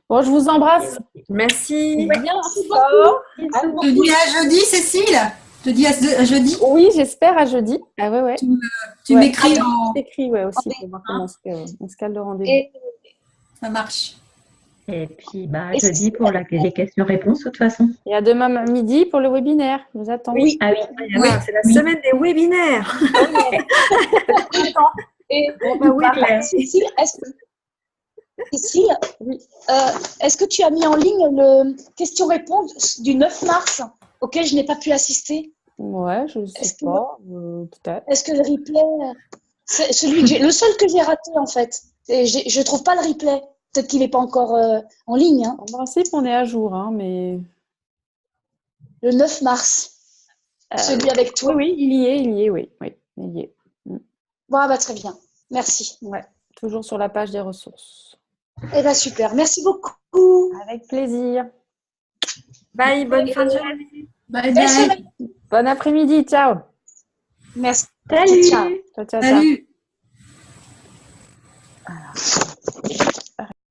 Bon, je vous embrasse. Merci. Bien fort. Je te dis à jeudi, Cécile. Je te dis à jeudi. Oui, j'espère à jeudi. Ah ouais. Tu m'écris en... Je t'écris aussi pour voir comment on se cale le rendez-vous. Ça marche. Et puis, jeudi pour les questions-réponses, de toute façon. Et à demain midi pour le webinaire. Je vous attends. Oui. Ah oui. C'est la semaine des webinaires. Et Cécile, est-ce que tu as mis en ligne le question-réponse du 9 mars auquel je n'ai pas pu assister? Ouais, je ne sais pas. Peut-être. Est-ce que le replay, c'est le seul que j'ai raté en fait. Je ne trouve pas le replay. Peut-être qu'il n'est pas encore en ligne. Hein. En principe, on est à jour, hein, mais... Le 9 mars. Celui avec toi. Oui, il y est, oui. Il y est. Bon, très bien. Merci. Ouais, toujours sur la page des ressources. Eh bien, super. Merci beaucoup. Avec plaisir. Bye, bonne fin de journée. Bye. Bon après-midi, ciao. Merci. Salut. Ciao. Salut.